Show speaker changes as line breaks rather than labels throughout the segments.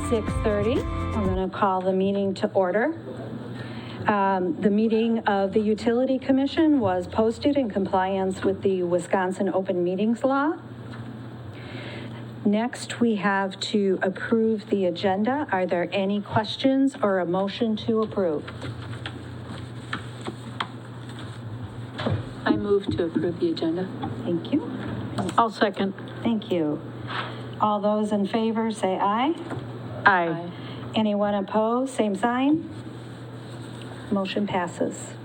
6:30. I'm going to call the meeting to order. The meeting of the Utility Commission was posted in compliance with the Wisconsin Open Meetings Law. Next, we have to approve the agenda. Are there any questions or a motion to approve?
I move to approve the agenda.
Thank you.
I'll second.
Thank you. All those in favor say aye.
Aye.
Anyone opposed, same sign. Motion passes.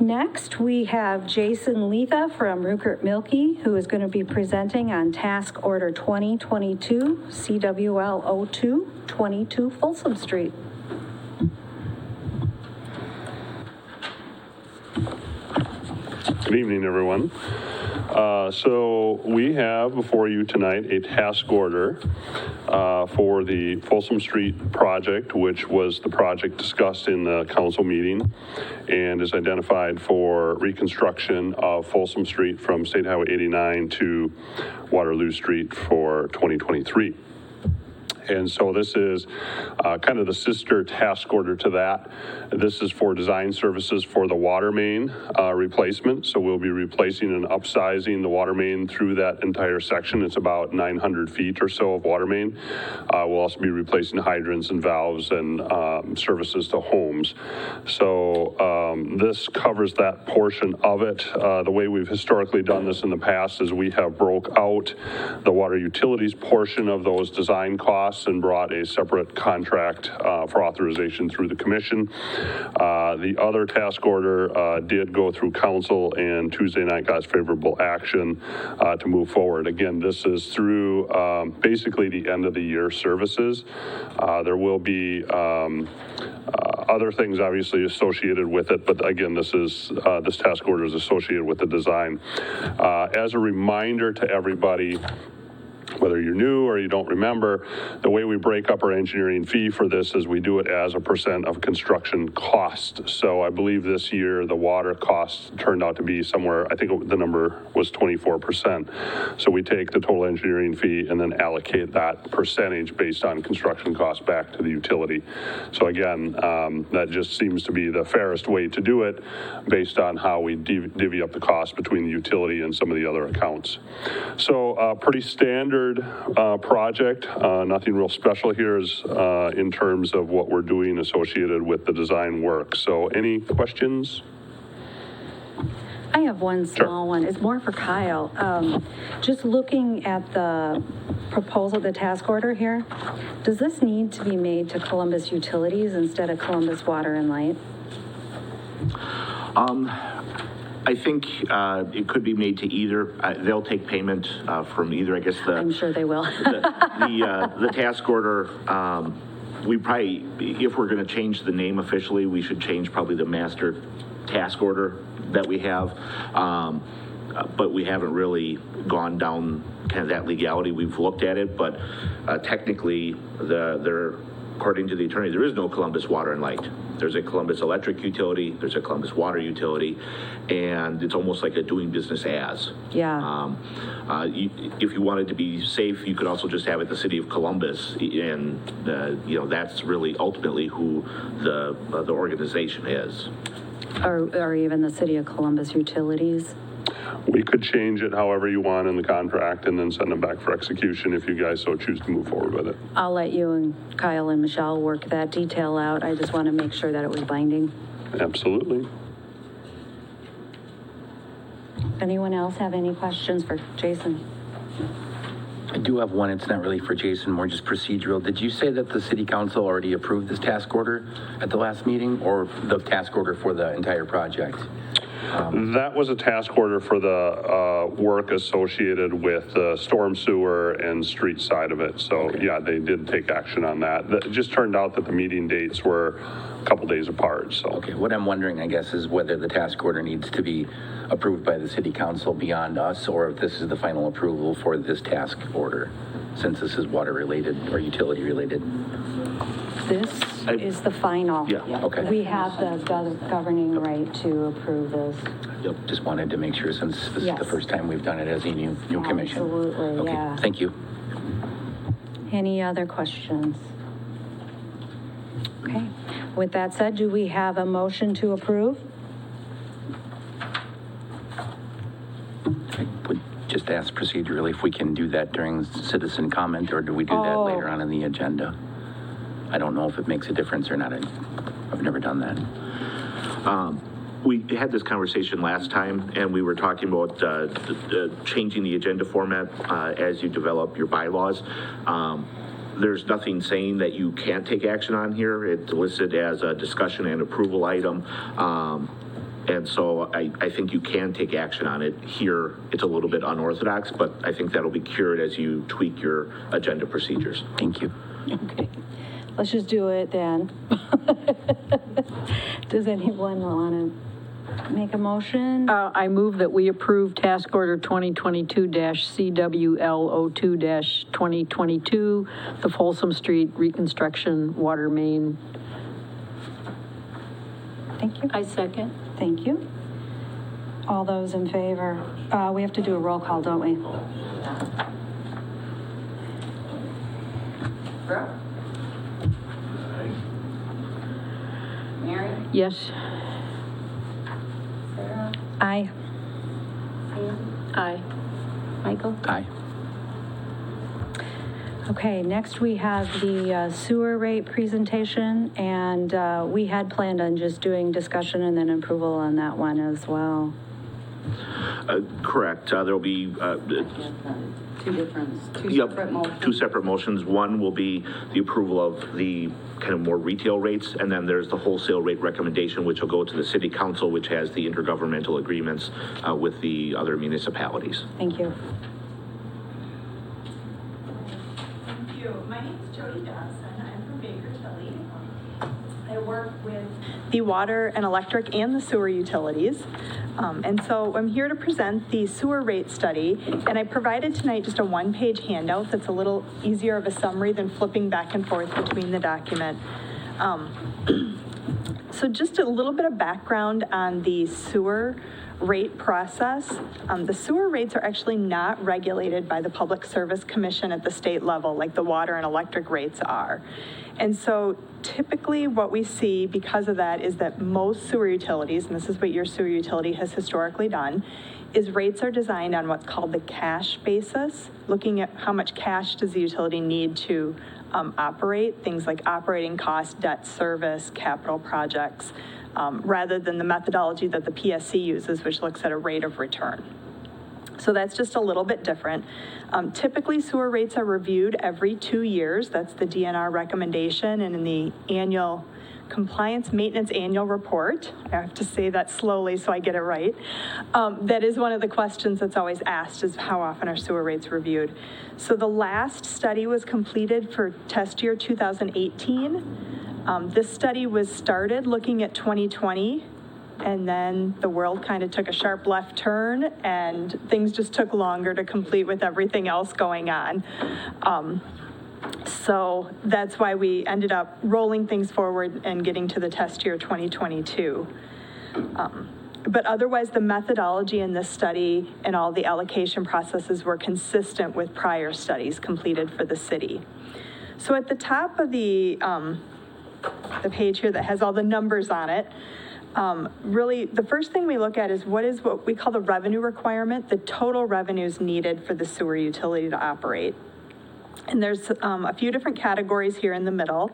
Next, we have Jason Letha from Rupert Milkie, who is going to be presenting on Task Order 2022, CWL 02, 22 Folsom Street.
Good evening, everyone. So we have before you tonight a task order for the Folsom Street project, which was the project discussed in the council meeting and is identified for reconstruction of Folsom Street from State Highway 89 to Waterloo Street for 2023. And so this is kind of the sister task order to that. This is for design services for the water main replacement. So we'll be replacing and upsizing the water main through that entire section. It's about 900 feet or so of water main. We'll also be replacing hydrants and valves and services to homes. So this covers that portion of it. The way we've historically done this in the past is we have broke out the water utilities portion of those design costs and brought a separate contract for authorization through the commission. The other task order did go through council and Tuesday night got favorable action to move forward. Again, this is through basically the end of the year services. There will be other things obviously associated with it, but again, this task order is associated with the design. As a reminder to everybody, whether you're new or you don't remember, the way we break up our engineering fee for this is we do it as a % of construction cost. So I believe this year the water cost turned out to be somewhere, I think the number was 24%. So we take the total engineering fee and then allocate that percentage based on construction costs back to the utility. So again, that just seems to be the fairest way to do it based on how we divvy up the cost between the utility and some of the other accounts. So pretty standard project. Nothing real special here is in terms of what we're doing associated with the design work. So any questions?
I have one small one. It's more for Kyle. Just looking at the proposal, the task order here, does this need to be made to Columbus Utilities instead of Columbus Water and Light?
I think it could be made to either. They'll take payment from either, I guess.
I'm sure they will.
the task order, we probably, if we're going to change the name officially, we should change probably the master task order that we have. But we haven't really gone down kind of that legality. We've looked at it, but technically, according to the attorney, there is no Columbus Water and Light. There's a Columbus Electric Utility, there's a Columbus Water Utility, and it's almost like a doing business as.
Yeah.
If you wanted to be safe, you could also just have it the City of Columbus, and that's really ultimately who the organization is.
Or even the City of Columbus Utilities.
We could change it however you want in the contract and then send them back for execution if you guys so choose to move forward with it.
I'll let you and Kyle and Michelle work that detail out. I just want to make sure that it was binding.
Absolutely.
Anyone else have any questions for Jason?
I do have one. It's not really for Jason, more just procedural. Did you say that the city council already approved this task order at the last meeting, or the task order for the entire project?
That was a task order for the work associated with the storm sewer and street side of it. So okay. Yeah, they did take action on that. It just turned out that the meeting dates were a couple days apart. So
okay, what I'm wondering, I guess, is whether the task order needs to be approved by the city council beyond us, or if this is the final approval for this task order, since this is water related or utility related.
This is the final.
Yeah,
okay.
We have the governing right to approve this.
Yep, just wanted to make sure, since this is the first time we've done it as a new commission.
Absolutely,
okay.
Yeah.
Thank you.
Any other questions? Okay, with that said, do we have a motion to approve?
I would just ask procedurally if we can do that during citizen comment, or do we do that
Oh.
later on in the agenda? I don't know if it makes a difference or not. I've never done that.
We had this conversation last time, and we were talking about changing the agenda format as you develop your bylaws. There's nothing saying that you can't take action on here. It's listed as a discussion and approval item. And so I think you can take action on it. Here, it's a little bit unorthodox, but I think that'll be cured as you tweak your agenda procedures.
Thank you.
Okay, let's just do it then. Does anyone want to make a motion?
I move that we approve Task Order 2022-CWL02-2022, the Folsom Street Reconstruction Water Main.
Thank you.
I second.
Thank you. All those in favor? We have to do a roll call, don't we?
Brooke? Mary?
Yes.
Sarah?
Aye.
Sam?
Aye.
Michael?
Aye.
Okay, next we have the sewer rate presentation, and we had planned on just doing discussion and then approval on that one as well.
Correct. There'll be
Two
Yep,
separate motions.
two separate motions. One will be the approval of the kind of more retail rates, and then there's the wholesale rate recommendation, which will go to the city council, which has the intergovernmental agreements with the other municipalities.
Thank you.
Thank you. My name is Jody Dodson. I'm from Baker Tilly. I work with the water and electric and the sewer utilities. And so I'm here to present the sewer rate study, and I provided tonight just a one-page handout that's a little easier of a summary than flipping back and forth between the document. So just a little bit of background on the sewer rate process. The sewer rates are actually not regulated by the Public Service Commission at the state level like the water and electric rates are. And so typically what we see because of that is that most sewer utilities, and this is what your sewer utility has historically done, is rates are designed on what's called the cash basis, looking at how much cash does the utility need to operate, things like operating costs, debt service, capital projects, rather than the methodology that the PSC uses, which looks at a rate of return. So that's just a little bit different. Typically, sewer rates are reviewed every 2 years. That's the DNR recommendation, and in the annual compliance maintenance annual report, I have to say that slowly so I get it right, that is one of the questions that's always asked is how often are sewer rates reviewed. So the last study was completed for test year 2018. This study was started looking at 2020, and then the world kind of took a sharp left turn and things just took longer to complete with everything else going on. So that's why we ended up rolling things forward and getting to the test year 2022. But otherwise, the methodology in this study and all the allocation processes were consistent with prior studies completed for the city. So at the top of the page here that has all the numbers on it, really, the first thing we look at is what we call the revenue requirement, the total revenues needed for the sewer utility to operate. And there's a few different categories here in the middle.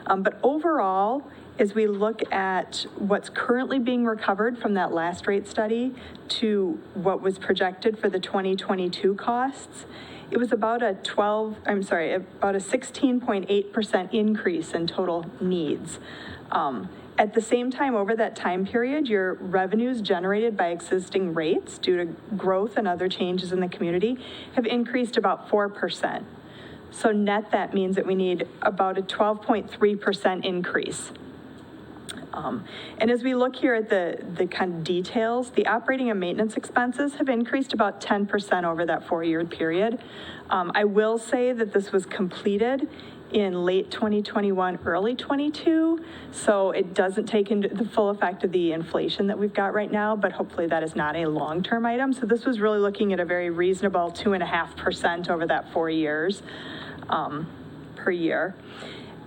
But overall, as we look at what's currently being recovered from that last rate study to what was projected for the 2022 costs, it was about a 16.8% increase in total needs. At the same time, over that time period, your revenues generated by existing rates due to growth and other changes in the community have increased about 4%. So net, that means that we need about a 12.3% increase. And as we look here at the kind of details, the operating and maintenance expenses have increased about 10% over that 4-year period. I will say that this was completed in late 2021, early 22, so it doesn't take into the full effect of the inflation that we've got right now, but hopefully that is not a long-term item. So this was really looking at a very reasonable 2.5% over that 4 years. per year.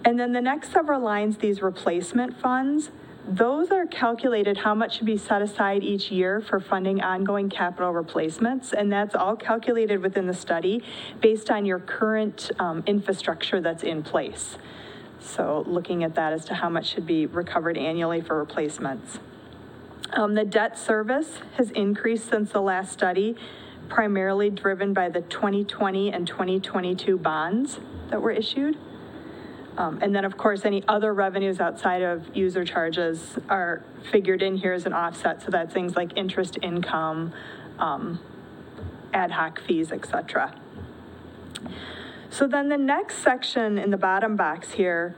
And then the next several lines, these replacement funds, those are calculated how much should be set aside each year for funding ongoing capital replacements. And that's all calculated within the study based on your current infrastructure that's in place. So looking at that as to how much should be recovered annually for replacements. The debt service has increased since the last study, primarily driven by the 2020 and 2022 bonds that were issued. And then, of course, any other revenues outside of user charges are figured in here as an offset. So that's things like interest income, ad hoc fees, et cetera. So then the next section in the bottom box here,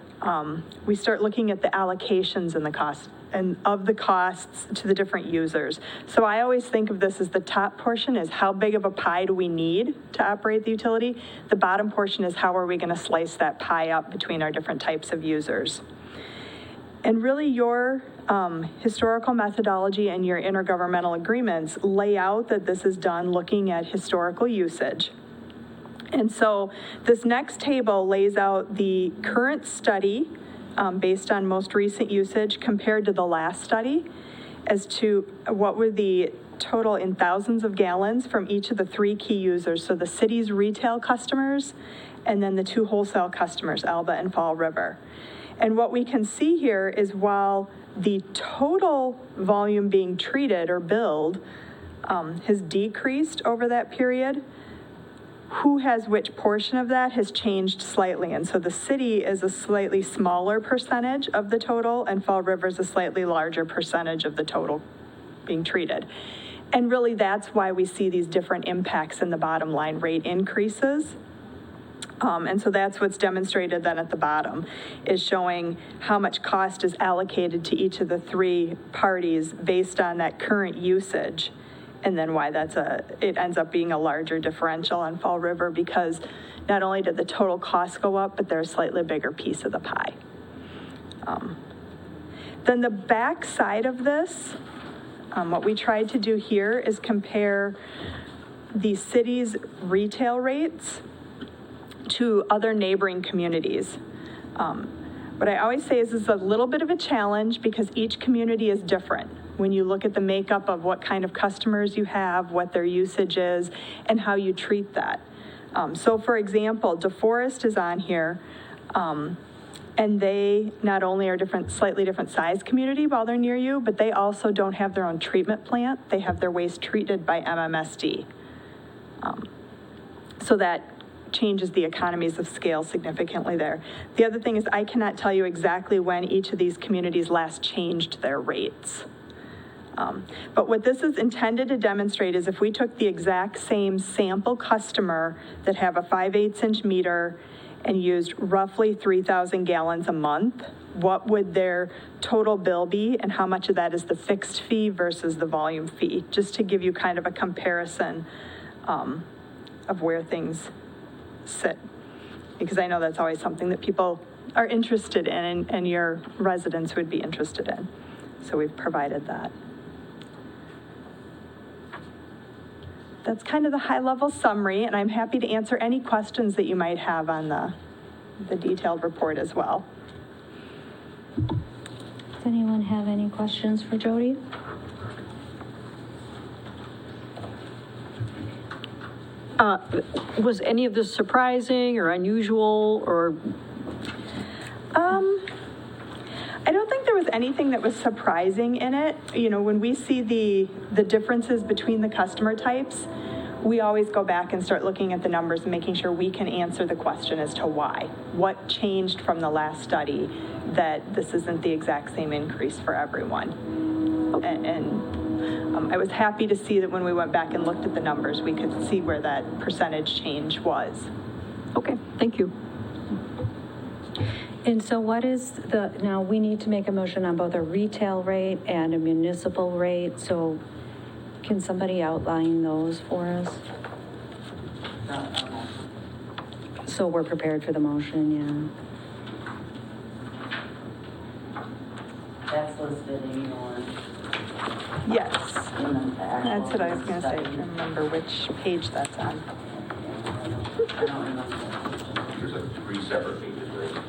we start looking at the allocations and the cost and of the costs to the different users. So I always think of this as the top portion is how big of a pie do we need to operate the utility? The bottom portion is how are we going to slice that pie up between our different types of users? And really your historical methodology and your intergovernmental agreements lay out that this is done looking at historical usage. And so this next table lays out the current study based on most recent usage compared to the last study as to what were the total in thousands of gallons from each of the three key users. So the city's retail customers and then the two wholesale customers, Alba and Fall River. And what we can see here is while the total volume being treated or billed has decreased over that period, who has which portion of that has changed slightly. And so the city is a slightly smaller percentage of the total and Fall River is a slightly larger percentage of the total being treated. And really that's why we see these different impacts in the bottom line rate increases. And so that's what's demonstrated then at the bottom is showing how much cost is allocated to each of the three parties based on that current usage. And then why it ends up being a larger differential on Fall River because not only did the total cost go up, but they're a slightly bigger piece of the pie. Then the back side of this, what we tried to do here is compare the city's retail rates to other neighboring communities. What I always say is this is a little bit of a challenge because each community is different. When you look at the makeup of what kind of customers you have, what their usage is, and how you treat that. So for example, DeForest is on here, and they not only are slightly different size community while they're near you, but they also don't have their own treatment plant. They have their waste treated by MMSD. So that changes the economies of scale significantly there. The other thing is I cannot tell you exactly when each of these communities last changed their rates. But what this is intended to demonstrate is if we took the exact same sample customer that have a 5/8" meter and used roughly 3,000 gallons a month, what would their total bill be and how much of that is the fixed fee versus the volume fee, just to give you kind of a comparison of where things sit. Because I know that's always something that people are interested in and your residents would be interested in. So we've provided that. That's kind of the high-level summary, and I'm happy to answer any questions that you might have on the detailed report as well.
Does anyone have any questions for Jody?
Was any of this surprising or unusual or?
I don't think there was anything that was surprising in it. You know, when we see the differences between the customer types, we always go back and start looking at the numbers and making sure we can answer the question as to why. What changed from the last study that this isn't the exact same increase for everyone? And I was happy to see that when we went back and looked at the numbers, we could see where that percentage change was.
Okay, thank you.
And so what is now we need to make a motion on both a retail rate and a municipal rate. So can somebody outline those for us? So we're prepared for the motion,
That's listed in your,
Yes,
in the actual.
that's what I was going to say. I
study.
can't remember which page that's on.
I don't remember.
There's a 317
separate pages, right?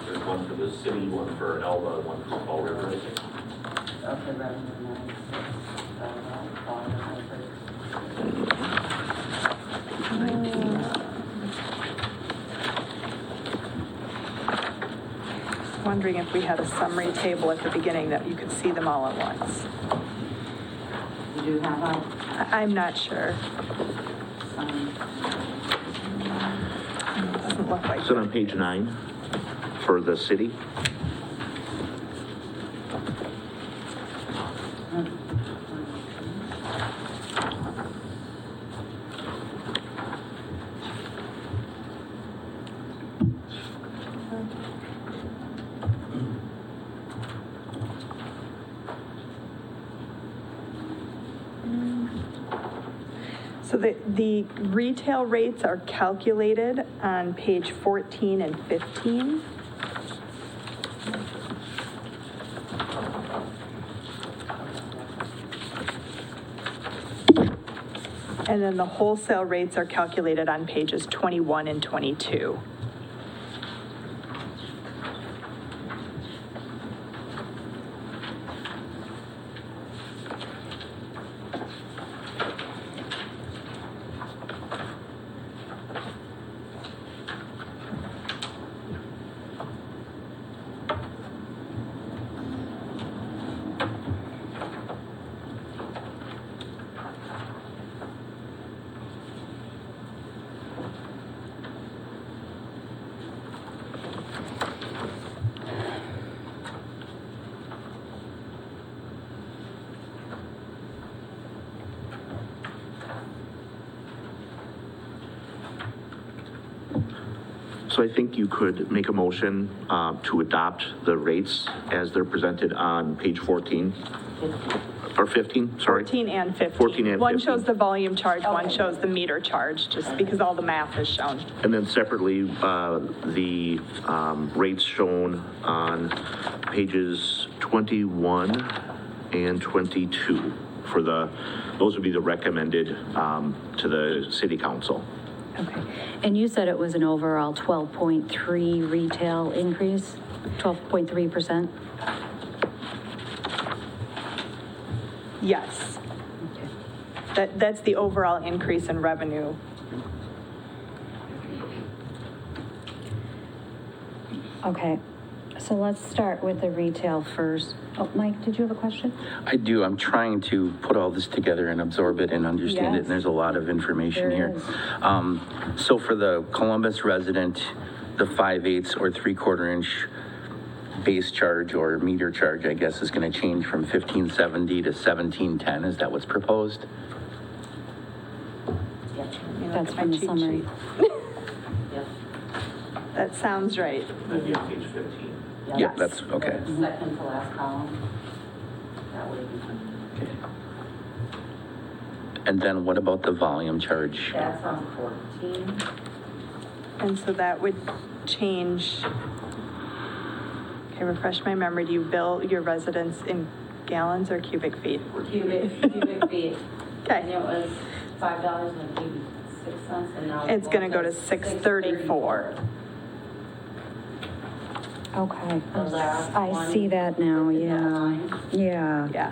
There's one for the city, one for Elba, and one for Fall River, I think.
Okay, revenue
Wondering if we had a summary table at the beginning that you could see them all at once.
You do have a,
I'm not sure. Doesn't look like.
Is it on page 9 for the city?
So the retail rates are calculated on page 14 and 15. And then the wholesale rates are calculated on pages 21 and 22.
So I think you could make a motion to adopt the rates as they're presented on page 14, or 15, sorry.
14 and 15.
14 and
One
15.
shows the volume charge, one shows the meter charge, just because all the math is shown.
And then separately, the rates shown on pages 21 and 22 for those would be the recommended to the city council.
Okay. And you said it was an overall 12.3 retail increase, 12.3%?
Yes.
Okay.
That's the overall increase in revenue.
Okay, so let's start with the retail first. Oh, Mike, did you have a question?
I do. I'm trying to put all this together and absorb it and understand it,
Yes.
and there's a lot of information
There
here.
is.
So for the Columbus resident, the 5/8 or 3/4 inch base charge or meter charge, I guess, is going to change from 1570 to 1710. Is that what's proposed?
yep,
Let me look
That's
at my
from the
cheat
summary.
sheet.
yep.
That sounds right.
That'd be on page 15.
Yep.
Yep, that's, okay.
The second to last column. That way you can,
And then what about the volume charge?
that's on 14.
And so that would change, okay, refresh my memory, do you bill your residents in gallons or cubic feet?
Cubic feet.
Okay.
And it was $5.86, and now.
It's gonna go to 634.
Okay,
The last
I
one
see that now,
is that
yeah.
line.
Yeah.
Yeah.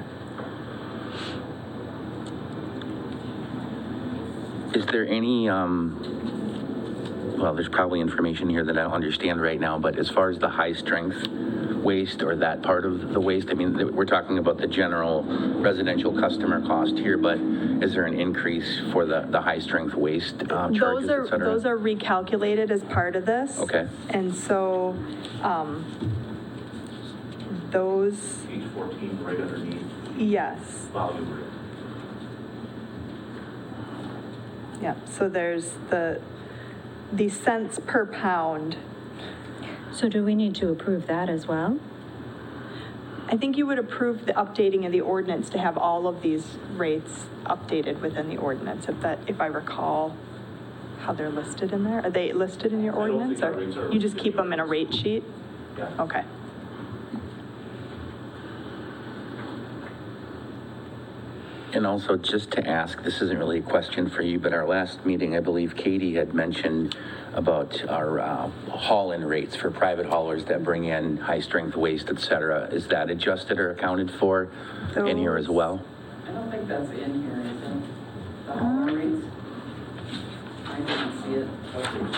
Is there any, well, there's probably information here that I don't understand right now, but as far as the high-strength waste or that part of the waste, I mean, we're talking about the general residential customer cost here, but is there an increase for the high-strength waste charges, et cetera?
Those are recalculated as part of this.
Okay.
And so, those,
Page 14, right underneath
yes,
volume rate.
yeah, so there's the cents per pound.
So do we need to approve that as well?
I think you would approve the updating of the ordinance to have all of these rates updated within the ordinance, if I recall how they're listed in there. Are they listed in your
I don't
ordinance,
think
or
our rates are
you just keep them in a rate sheet?
Yeah.
Okay.
And also, just to ask, this isn't really a question for you, but our last meeting, I believe Katie had mentioned about our haul-in rates for private haulers that bring in high-strength waste, et cetera. Is that adjusted or accounted for in here as well?
I don't think that's in here, is it? The hauler rates? I didn't see it.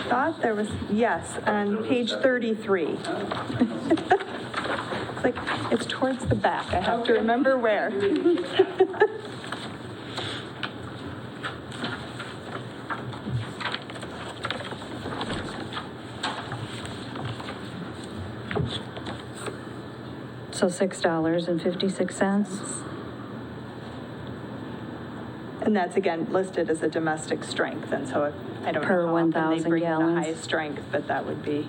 Thought there was, yes, on page 33. It's like, it's towards the back. I have to remember where.
So $6.56?
And that's again listed as a domestic strength, and so I don't
Per
know how often
1,000
they bring in the
gallons.
highest strength, but that would be,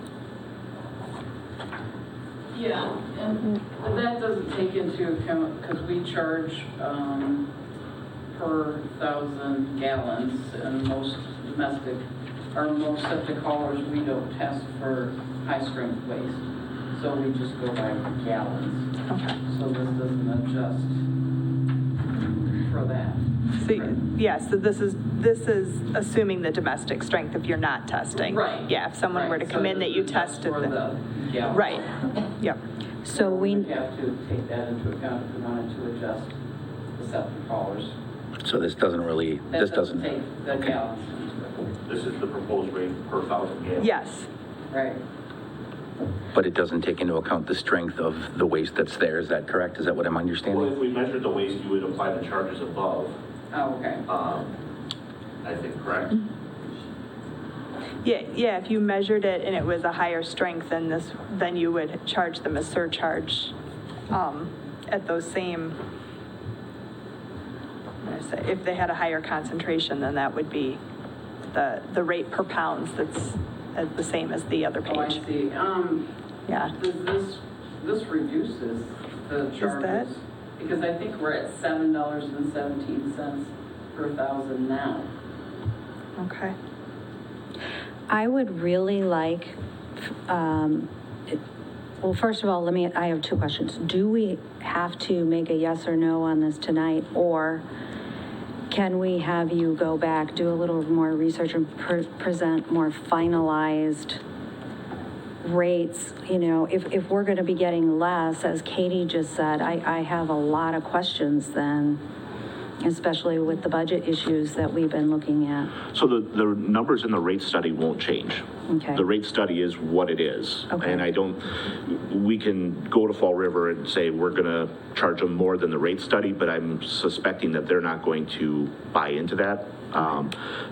Yeah, and that doesn't take into account, because we charge per 1,000 gallons, and most domestic, or most septic haulers, we don't test for high-strength waste. So we just go by gallons.
okay.
So this doesn't adjust for that.
So, yes, so this is assuming the domestic strength if you're not testing.
Right.
Yeah, if someone were to
Right,
come
so
in that
this
you
is just
tested.
for
then-
the gallons.
Right, yep.
So we,
We have to take that into account if we wanted to adjust the septic haulers.
So this doesn't really,
That
this doesn't,
take the
okay.
gallons into it.
This is the proposed rate per 1,000 gallons.
Yes,
Right.
But it doesn't take into account the strength of the waste that's there, is that correct? Is that what I'm
Well,
understanding?
if we measured the waste, you would apply the charges above,
Oh, okay.
I think, correct?
yeah, if you measured it and it was a higher strength than this, then you would charge them a surcharge at those same, if they had a higher concentration, then that would be the rate per pounds that's the same as the other
Oh, I
page.
see.
Yeah.
Does this reduces the
that?
charges? Because I think we're at $7.17 per 1,000 now.
Okay.
I would really like, well, first of all, I have two questions. Do we have to make a yes or no on this tonight? Or can we have you go back, do a little more research and present more finalized rates? You know, if we're going to be getting less, as Katie just said, I have a lot of questions then, especially with the budget issues that we've been looking at.
So the numbers in the rate study won't change.
Okay.
The rate study is what it is.
Okay.
And we can go to Fall River and say, we're going to charge them more than the rate study, but I'm suspecting that they're not going to buy into that.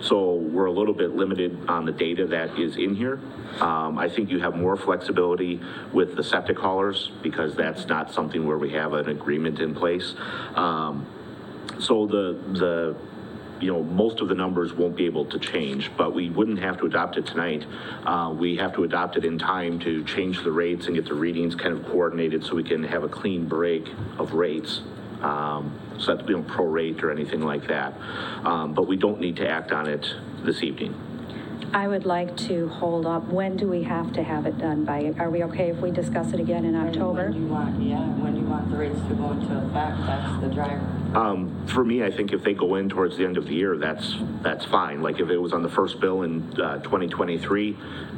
So we're a little bit limited on the data that is in here. I think you have more flexibility with the septic haulers because that's not something where we have an agreement in place. So most of the numbers won't be able to change, but we wouldn't have to adopt it tonight. We have to adopt it in time to change the rates and get the readings kind of coordinated so we can have a clean break of rates. So that we don't prorate or anything like that. But we don't need to act on it this evening.
I would like to hold up, when do we have to have it done by? Are we okay if we discuss it again in October?
When you want the rates to go into effect, that's the driver.
For me, I think if they go in towards the end of the year, that's fine. Like if it was on the first bill in 2023,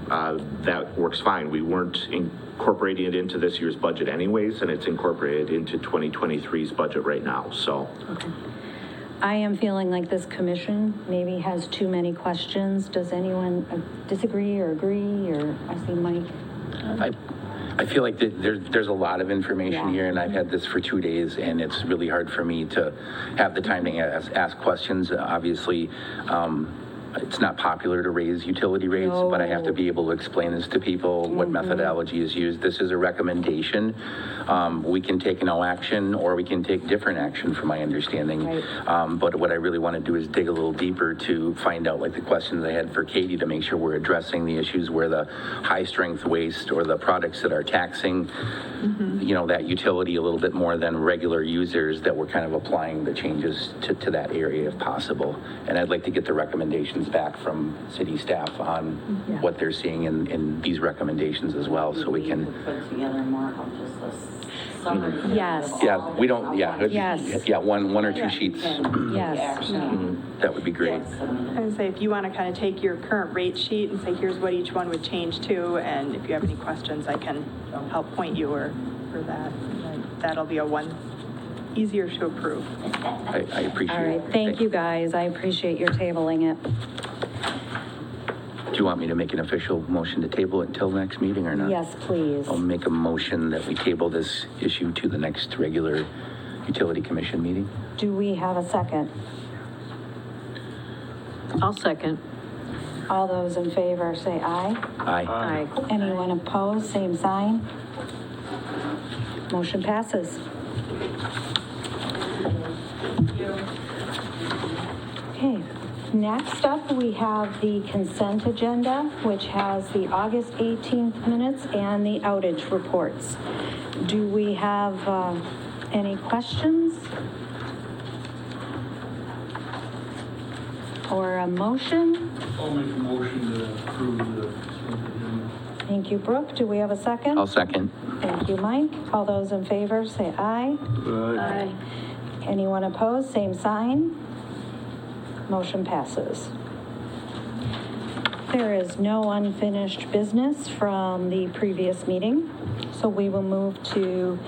that works fine. We weren't incorporating it into this year's budget anyways, and it's incorporated into 2023's budget right now, so.
Okay. I am feeling like this commission maybe has too many questions. Does anyone disagree or agree, or I see Mike?
I feel like there's a lot of information
Yeah.
here, and I've had this for 2 days, and it's really hard for me to have the time to ask questions. Obviously, it's not popular to raise utility rates, but I have to be able to explain this to people, what methodology is used. This is a recommendation. We can take no action, or we can take different action, from my understanding.
Right.
But what I really want to do is dig a little deeper to find out, like the questions I had for Katie, to make sure we're addressing the issues where the high-strength waste or the products that are taxing, that utility a little bit more than regular users, that we're kind of applying the changes to that area if possible. And I'd like to get the recommendations comes back from city staff on what they're seeing in these recommendations as well, so we can,
Put together more of just a summary.
Yes.
yeah, we don't, yeah. it'd be-
Yes.
Yeah, one or two sheets,
Yes.
Action.
that would be great.
I would say if you want to kind of take your current rate sheet and say, here's what each one would change to, and if you have any questions, I can help point you or that. And then that'll be a one easier to approve.
I appreciate
All
it.
right, thank you, guys. I appreciate your tabling it.
Do you want me to make an official motion to table it until the next meeting or not?
Yes, please.
I'll make a motion that we table this issue to the next regular utility commission meeting.
Do we have a second?
I'll second.
All those in favor say aye.
Aye.
Anyone opposed, same sign. Motion passes. Okay, next up, we have the consent agenda, which has the August 18th minutes and the outage reports. Do we have any questions? Or a motion?
I'll make a motion to approve the consent agenda.
Thank you, Brooke. Do we have a second?
I'll second.
Thank you, Mike. All those in favor, say aye.
Aye.
Anyone opposed, same sign. Motion passes. There is no unfinished business from the previous meeting, so we will move to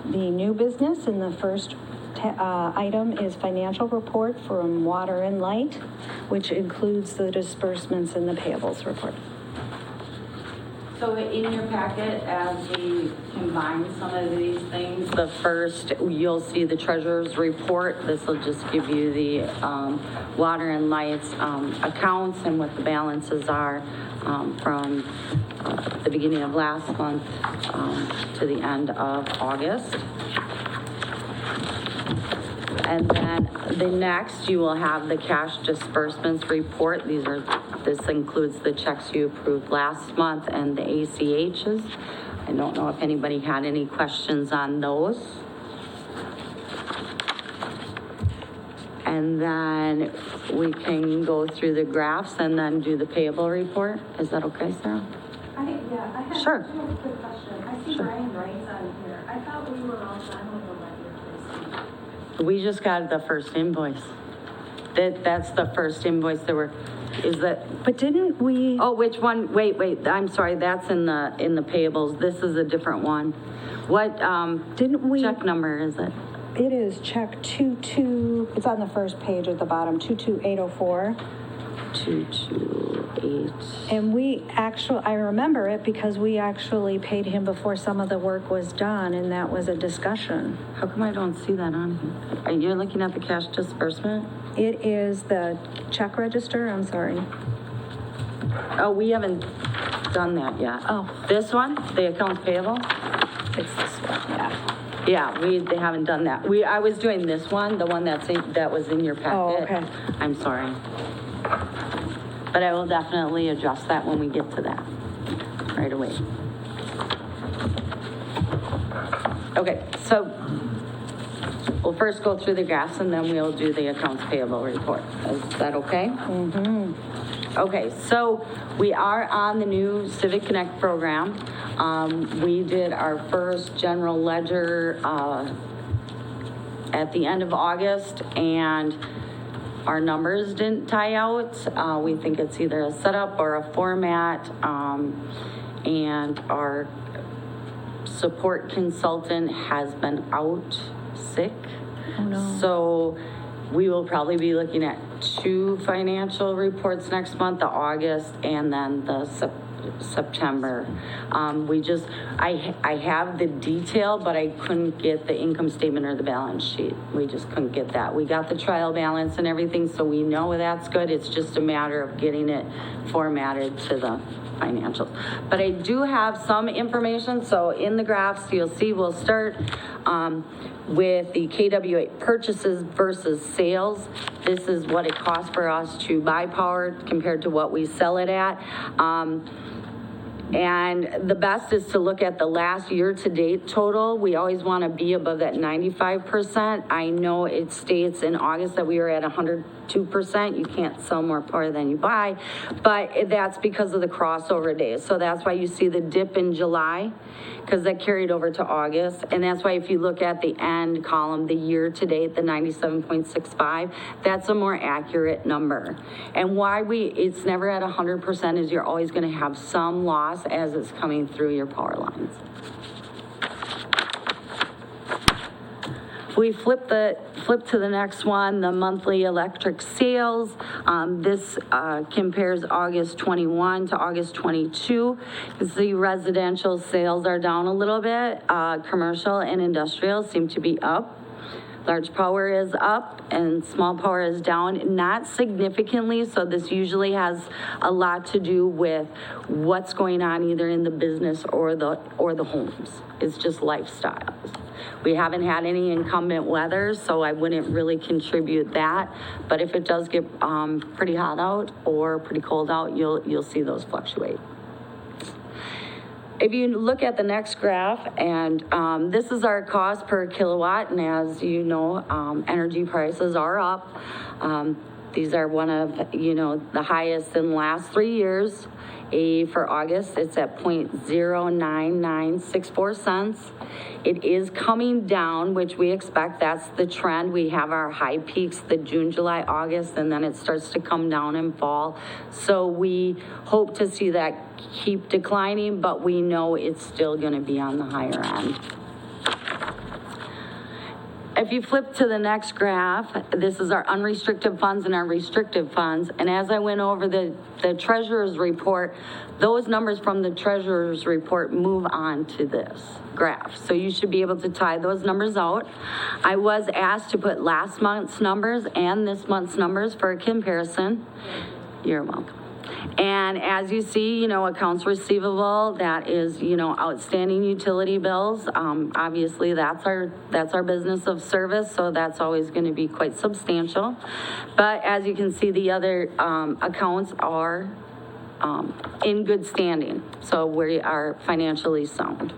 the new business, and the first item is financial report from Water and Light, which includes the disbursements and the payables report.
So in your packet, as we combine some of these things, the first, you'll see the treasurer's report. This will just give you the water and lights accounts and what the balances are from the beginning of last month to the end of August. And then the next, you will have the cash disbursements report. This includes the checks you approved last month and the ACHs. I don't know if anybody had any questions on those. And then we can go through the graphs and then do the payable report. Is that okay, Sarah?
I have
Sure.
a really quick question. I see Brian Wright's on here. I thought we were all done with the letter.
We just got the first invoice. That's the first invoice is that,
But didn't we?
oh, which one? Wait, I'm sorry, that's in the payables. This is a different one. What,
Didn't we?
check number is it?
It is check 22, it's on the first page at the bottom, 22804.
228.
And I remember it because we actually paid him before some of the work was done, and that was a discussion.
How come I don't see that on here? Are you looking at the cash disbursement?
It is the check register, I'm sorry.
Oh, we haven't done that yet.
Oh.
This one, the accounts payable?
It's this one, yeah.
Yeah, they haven't done that. I was doing this one, the one that was in your packet.
Oh, okay.
I'm sorry. But I will definitely adjust that when we get to that, right away. Okay, so we'll first go through the graphs and then we'll do the accounts payable report. Is that okay? Mm-hmm. Okay, so we are on the new Civic Connect program. We did our first general ledger at the end of August, and our numbers didn't tie out. We think it's either a setup or a format, and our support consultant has been out sick.
Oh, no.
So we will probably be looking at 2 financial reports next month, the August and then the September. I have the detail, but I couldn't get the income statement or the balance sheet. We just couldn't get that. We got the trial balance and everything, so we know that's good. It's just a matter of getting it formatted to the financials. But I do have some information, so in the graphs, you'll see we'll start with the KW8 purchases versus sales. This is what it costs for us to buy power compared to what we sell it at. And the best is to look at the last year-to-date total. We always want to be above that 95%. I know it states in August that we were at 102%. You can't sell more power than you buy, but that's because of the crossover days. So that's why you see the dip in July, because that carried over to August. And that's why if you look at the end column, the year-to-date, the 97.65, that's a more accurate number. And why it's never at 100% is you're always going to have some loss as it's coming through your power lines. If we flip to the next one, the monthly electric sales, this compares August 21 to August 22. You can see residential sales are down a little bit. Commercial and industrial seem to be up. Large power is up and small power is down, not significantly, so this usually has a lot to do with what's going on either in the business or the homes. It's just lifestyles. We haven't had any inclement weather, so I wouldn't really contribute that, but if it does get pretty hot out or pretty cold out, you'll see those fluctuate. If you look at the next graph, and this is our cost per kilowatt, and as you know, energy prices are up. These are one of, the highest in the last 3 years. For August, it's at 0.09964 cents. It is coming down, which we expect. That's the trend. We have our high peaks, the June, July, August, and then it starts to come down in fall. So we hope to see that keep declining, but we know it's still going to be on the higher end. If you flip to the next graph, this is our unrestricted funds and our restricted funds. And as I went over the treasurer's report, those numbers from the treasurer's report move on to this graph. So you should be able to tie those numbers out. I was asked to put last month's numbers and this month's numbers for a comparison. You're welcome. And as you see, accounts receivable, that is, outstanding utility bills. Obviously, that's our business of service, so that's always going to be quite substantial. But as you can see, the other accounts are in good standing, so we are financially sound.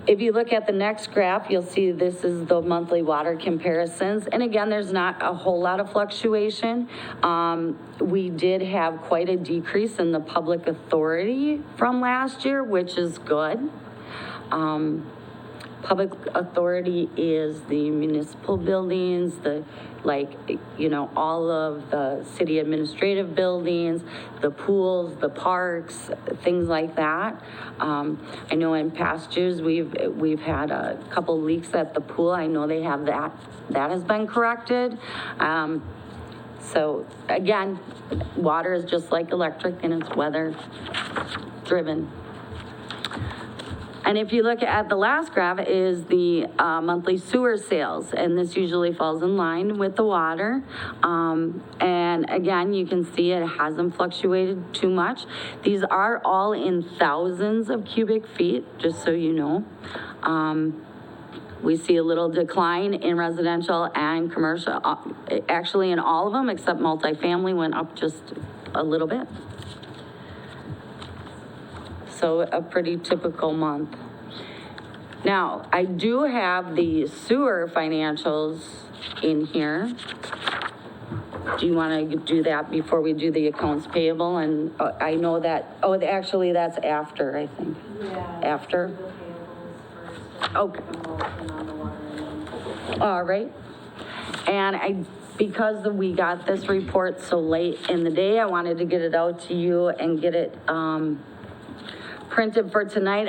If you look at the next graph, you'll see this is the monthly water comparisons. And again, there's not a whole lot of fluctuation. We did have quite a decrease in the public authority from last year, which is good. Public authority is the municipal buildings, all of the city administrative buildings, the pools, the parks, things like that. I know in past years we've had a couple leaks at the pool. I know they have that has been corrected. So again, water is just like electric and it's weather driven. And if you look at the last graph is the monthly sewer sales, and this usually falls in line with the water. And again, you can see it hasn't fluctuated too much. These are all in thousands of cubic feet, just so you know. We see a little decline in residential and commercial, actually in all of them except multifamily went up just a little bit. So a pretty typical month. Now, I do have the sewer financials in here. Do you want to do that before we do the accounts payable? And I know that, actually that's after, I think.
Yeah.
After?
The payables first.
Okay.
And on the water.
All right. And because we got this report so late in the day, I wanted to get it out to you and get it printed for tonight.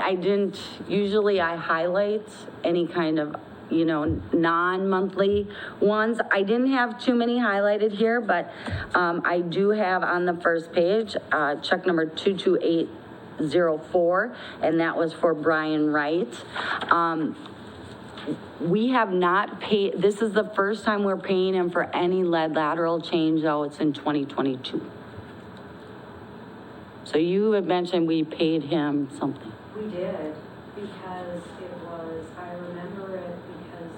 Usually I highlight any kind of, non-monthly ones. I didn't have too many highlighted here, but I do have on the first page, check number 22804, and that was for Brian Wright. We have not paid, this is the first time we're paying him for any lead lateral change outs in 2022. So you had mentioned we paid him something.
We did, because I remember it because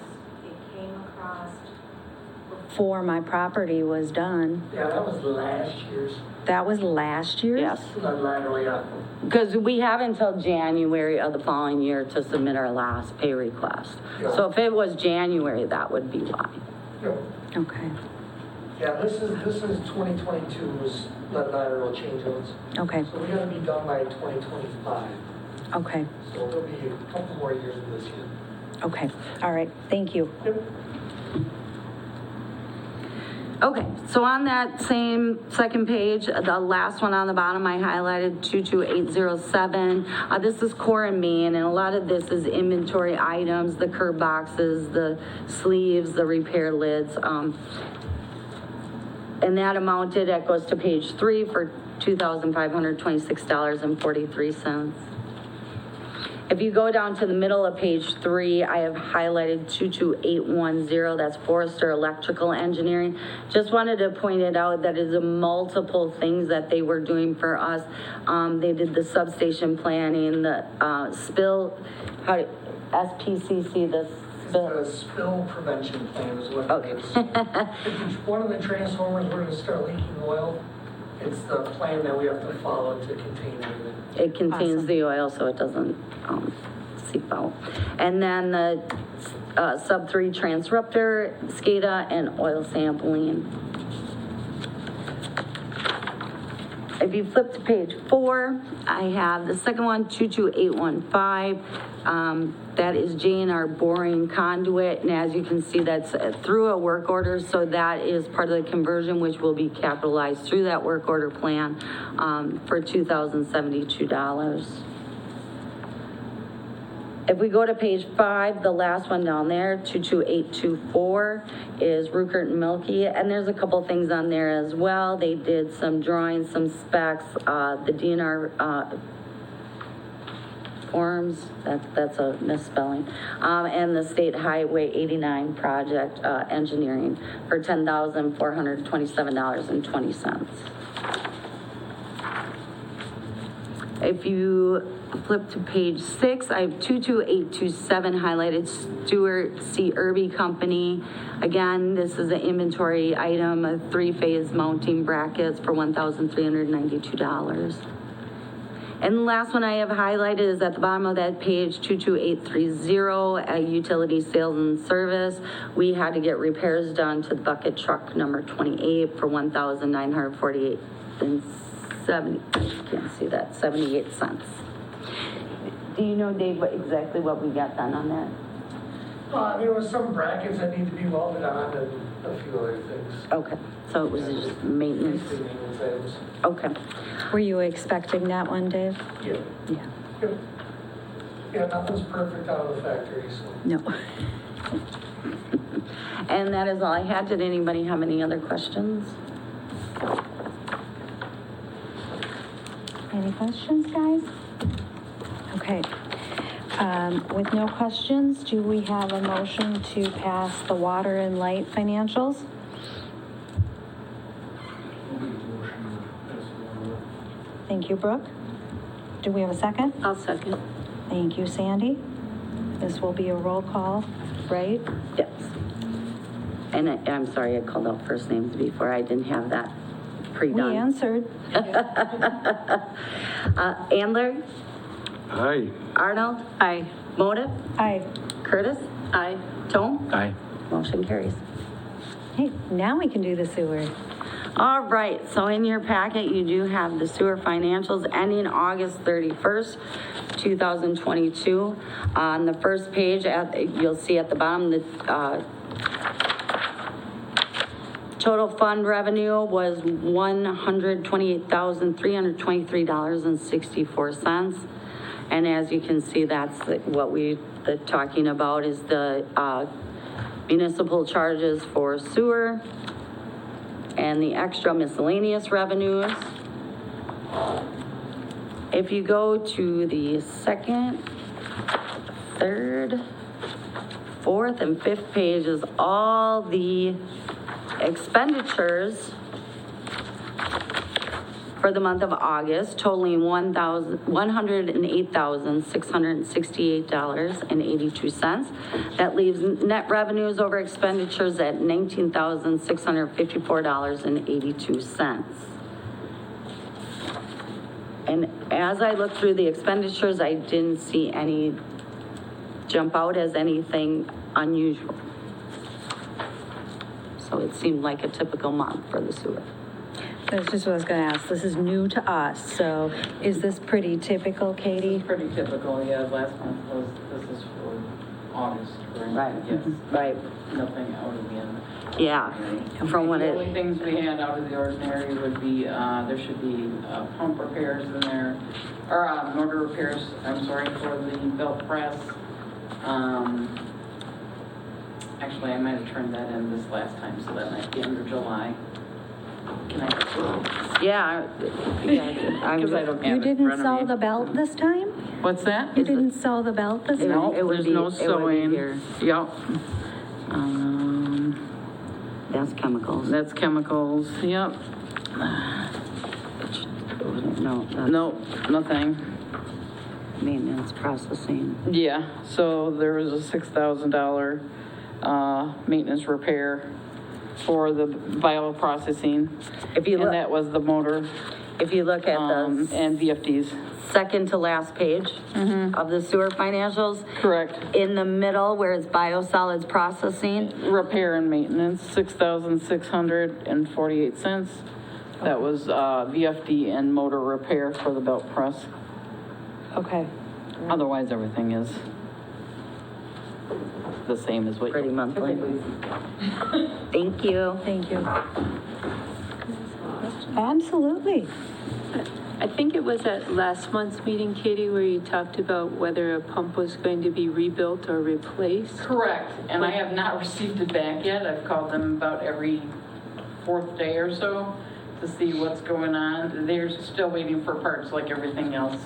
it came across
for my property was done.
Yeah, that was last year's,
That was last year's?
Yes,
not laterally, yeah.
because we have until January of the following year to submit our last pay request. So if it was January, that would be why.
Yeah.
Okay,
Yeah, this is 2022 was lateral change outs.
okay,
So we gotta be done by 2025.
okay,
So there'll be a couple more years of this year.
okay. All right, thank you.
Yep.
Okay, so on that same second page, the last one on the bottom, I highlighted 22807. This is core and main, and a lot of this is inventory items, the curb boxes, the sleeves, the repair lids. And that amounted, that goes to page 3 for $2,526.43. If you go down to the middle of page 3, I have highlighted 22810, that's Forrester Electrical Engineering. Just wanted to point it out that is a multiple things that they were doing for us. They did the substation planning, the SPCC, the spill.
The spill prevention plan is what
Okay.
it is. If one of the transformers were to start leaking oil, it's the plan that we have to follow to contain everything.
It contains
Awesome.
the oil, so it doesn't seep out. And then the sub 3 transruptor, SCADA, and oil sampling. If you flip to page 4, I have the second one, 22815. That is J&R boring conduit, and as you can see, that's through a work order, so that is part of the conversion, which will be capitalized through that work order plan for $2,072. If we go to page 5, the last one down there, 22824, is Rupert and Milky, and there's a couple things on there as well. They did some drawings, some specs, the DNR forms, that's a misspelling, and the State Highway 89 project engineering for $10,427.20. If you flip to page 6, I have 22827 highlighted, Stewart C. Irby Company. Again, this is an inventory item, a 3-phase mounting brackets for $1,392. And the last one I have highlighted is at the bottom of that page, 22830, utility sales and service. We had to get repairs done to the bucket truck number 28 for $1,948 and 78 cents. Do you know, Dave, exactly what we got done on that?
There was some brackets that need to be welded on and a few other things.
Okay, so it was just maintenance.
Basically maintenance items.
Okay.
Were you expecting that one, Dave?
Yeah.
Yeah.
Yep. Yeah, nothing's perfect out of the factory, so.
No.
And that is all I had. Did anybody have any other questions?
Any questions, guys? Okay. With no questions, do we have a motion to pass the water and light financials?
We'll make a motion to pass it on.
Thank you, Brooke. Do we have a second?
I'll second.
Thank you, Sandy. This will be a roll call, right?
Yes. And I'm sorry, I called out first names before. I didn't have that
We
pre-done.
answered.
Andler,
Hi.
Arnold? Aye. Moda?
Aye.
Curtis? Aye. Tone?
Aye.
Motion carries.
Hey, now we can do the sewer.
All right, so in your packet, you do have the sewer financials ending August 31st, 2022. On the first page, you'll see at the bottom, the total fund revenue was $128,323.64. And as you can see, that's what we're talking about is the municipal charges for sewer and the extra miscellaneous revenues. If you go to the second, third, fourth, and fifth pages, all the expenditures for for the month of August totaling $108,668.82. That leaves net revenues over expenditures at $19,654.82. And as I looked through the expenditures, I didn't see any jump out as anything unusual. So it seemed like a typical month for the sewer.
That's just what I was going to ask. This is new to us, so is this pretty typical, Katie?
Pretty typical, yeah, last month was, this is for August, right? Yes.
Right.
Nothing out of the end.
Yeah, from what
The
it,
only things we had out of the ordinary would be, there should be pump repairs in there, or motor repairs, I'm sorry, for the belt press. Actually, I might have turned that in this last time, so that might be under July. Can I?
yeah.
Because I don't have
You
it in
didn't
front of
sew
me.
the belt this time?
What's that?
You didn't sew the belt this time?
No,
It would
there's
be-
no
it would be
sewing.
here.
Yep.
That's chemicals.
That's chemicals, yep.
No, that's
No, nothing.
maintenance processing.
Yeah, so there was a $6,000 maintenance repair for the bioprocessing.
If you
And
look,
that was the motor,
if you look at the
and VFDs.
second to last page of the sewer financials,
Correct.
in the middle where it's biosolids processing,
Repair and maintenance, $6,648. That was VFD and motor repair for the belt press.
Okay.
Otherwise, everything is the same as what.
pretty monthly. Thank you.
Thank you. Absolutely.
I think it was at last month's meeting, Katie, where you talked about whether a pump was going to be rebuilt or replaced.
Correct, and I have not received it back yet. I've called them about every fourth day or so to see what's going on. They're still waiting for parts like everything else.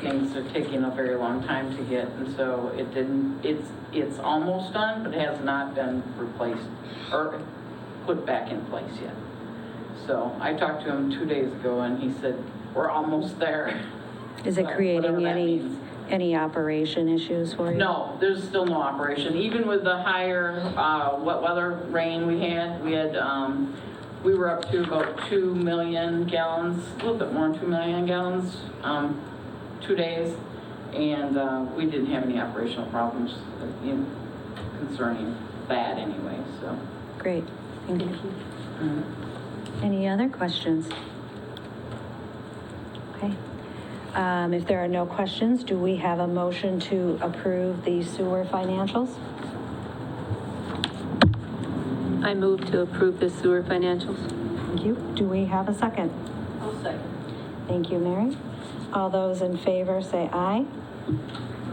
Things are taking a very long time to get, and so it's almost done, but it has not been replaced or put back in place yet. So I talked to him 2 days ago and he said, we're almost there.
Is it
So,
creating
whatever that means.
any operation issues for you?
No, there's still no operation. Even with the higher, wet weather rain we had, we were up to about 2 million gallons, a little bit more than 2 million gallons, 2 days. And, we didn't have any operational problems, concerning that anyway, so.
Great, thank you. Any other questions? Okay. If there are no questions, do we have a motion to approve the sewer financials?
I move to approve the sewer financials.
Thank you. Do we have a second?
I'll second.
Thank you, Mary. All those in favor say aye.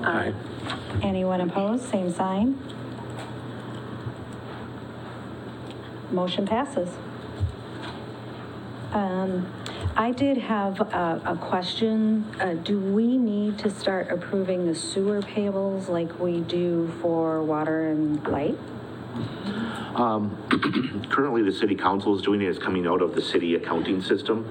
Aye.
Anyone opposed, same sign. Motion passes. I did have a question. Do we need to start approving the sewer payables like we do for water and light?
Currently, the city council is doing it. It's coming out of the city accounting system.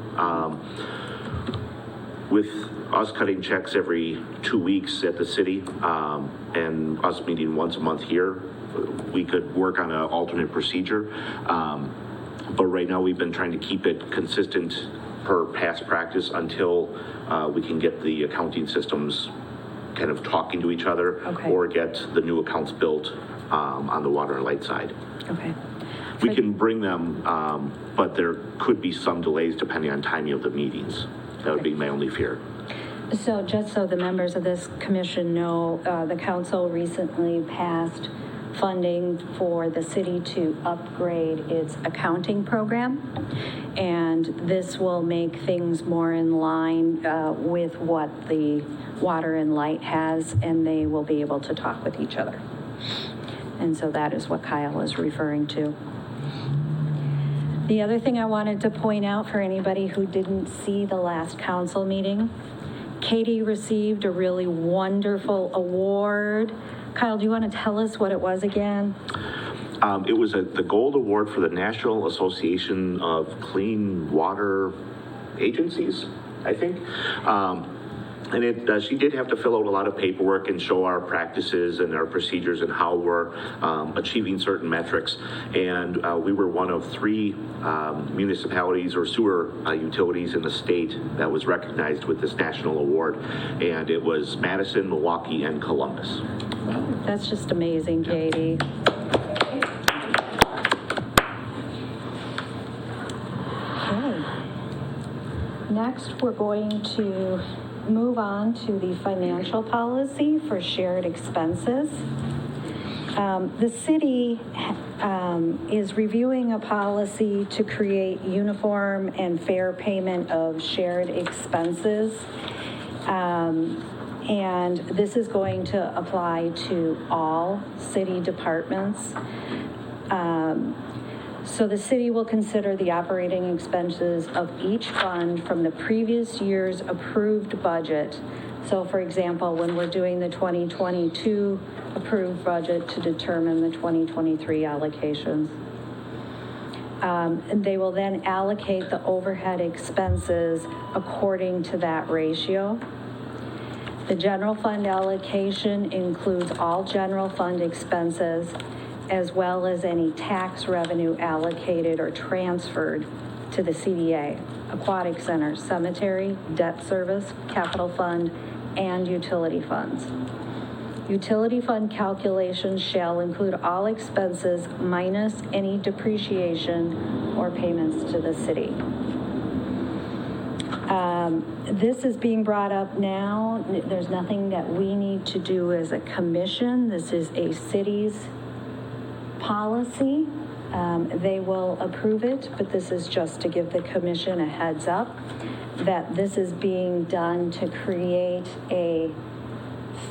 With us cutting checks every 2 weeks at the city, and us meeting once a month here, we could work on an alternate procedure. But right now, we've been trying to keep it consistent per past practice until we can get the accounting systems kind of talking to each other.
Okay.
Or get the new accounts built on the water and light side.
Okay.
We can bring them, but there could be some delays depending on timing of the meetings. That would be my only fear.
So just so the members of this commission know, the council recently passed funding for the city to upgrade its accounting program. And this will make things more in line with what the water and light has, and they will be able to talk with each other. And so that is what Kyle is referring to. The other thing I wanted to point out for anybody who didn't see the last council meeting, Katie received a really wonderful award. Kyle, do you want to tell us what it was again?
It was the gold award for the National Association of Clean Water Agencies, I think. And she did have to fill out a lot of paperwork and show our practices and our procedures and how we're achieving certain metrics. And we were one of 3 municipalities or sewer utilities in the state that was recognized with this national award. And it was Madison, Milwaukee, and Columbus.
That's just amazing, Katie. Okay. Next, we're going to move on to the financial policy for shared expenses. The city is reviewing a policy to create uniform and fair payment of shared expenses. And this is going to apply to all city departments. So the city will consider the operating expenses of each fund from the previous year's approved budget. So for example, when we're doing the 2022 approved budget to determine the 2023 allocations. And they will then allocate the overhead expenses according to that ratio. The general fund allocation includes all general fund expenses, as well as any tax revenue allocated or transferred to the CDA, aquatic center, cemetery, debt service, capital fund, and utility funds. Utility fund calculations shall include all expenses minus any depreciation or payments to the city. This is being brought up now. There's nothing that we need to do as a commission. This is a city's policy. They will approve it, but this is just to give the commission a heads up that this is being done to create a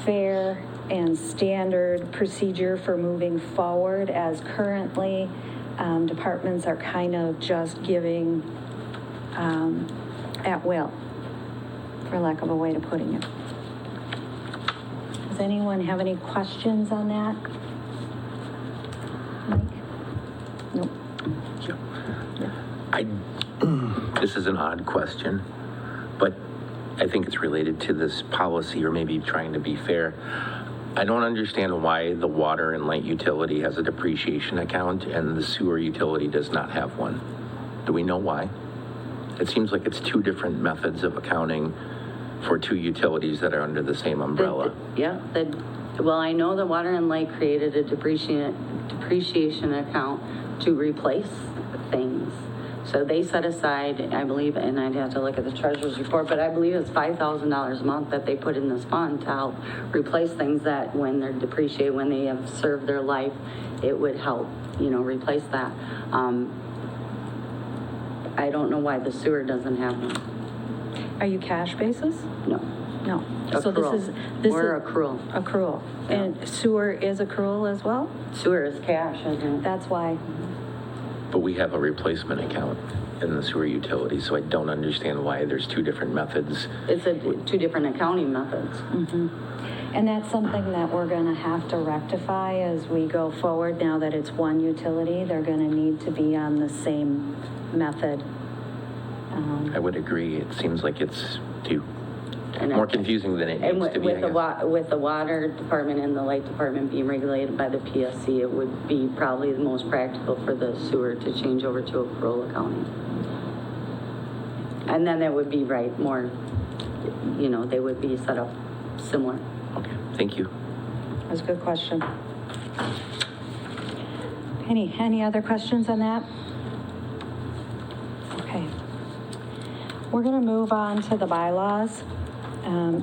fair and standard procedure for moving forward, as currently departments are kind of just giving at will, for lack of a way of putting it. Does anyone have any questions on that? Nope.
This is an odd question, but I think it's related to this policy, or maybe trying to be fair. I don't understand why the water and light utility has a depreciation account and the sewer utility does not have one. Do we know why? It seems like it's 2 different methods of accounting for 2 utilities that are under the same umbrella.
Well, I know the water and light created a depreciation account to replace things. So they set aside, I believe, and I'd have to look at the treasurer's report, but I believe it's $5,000 a month that they put in this fund to help replace things that when they're depreciated, when they have served their life, it would help, replace that. I don't know why the sewer doesn't have one.
Are you cash basis?
No.
No. So
Accrual. We're accrual.
Accrual.
Yeah.
And sewer is accrual as well?
Sewer is cash, isn't it?
That's why.
But we have a replacement account in the sewer utility, so I don't understand why there's 2 different methods.
It's 2 different accounting methods.
And that's something that we're going to have to rectify as we go forward. Now that it's one utility, they're going to need to be on the same method.
I would agree. It seems like it's
And
more confusing than it
And
needs to be, I guess.
with the water department and the light department being regulated by the PSC, it would be probably the most practical for the sewer to change over to accrual accounting. And then that would be more, they would be set up similar.
Okay, thank you.
That's a good question. Any other questions on that? Okay. We're going to move on to the bylaws.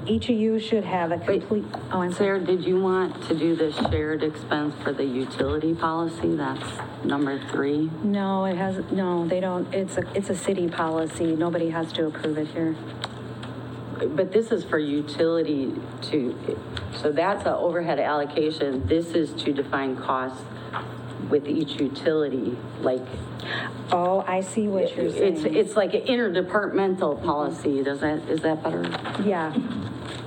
Each of you should have a complete, I'm sorry.
Sarah, did you want to do the shared expense for the utility policy? That's number 3.
No, they don't, it's a city policy. Nobody has to approve it here.
But this is for utility so that's an overhead allocation. This is to define costs with each utility, like.
Oh, I see what you're saying.
It's like an interdepartmental policy. Is that better?
Yeah.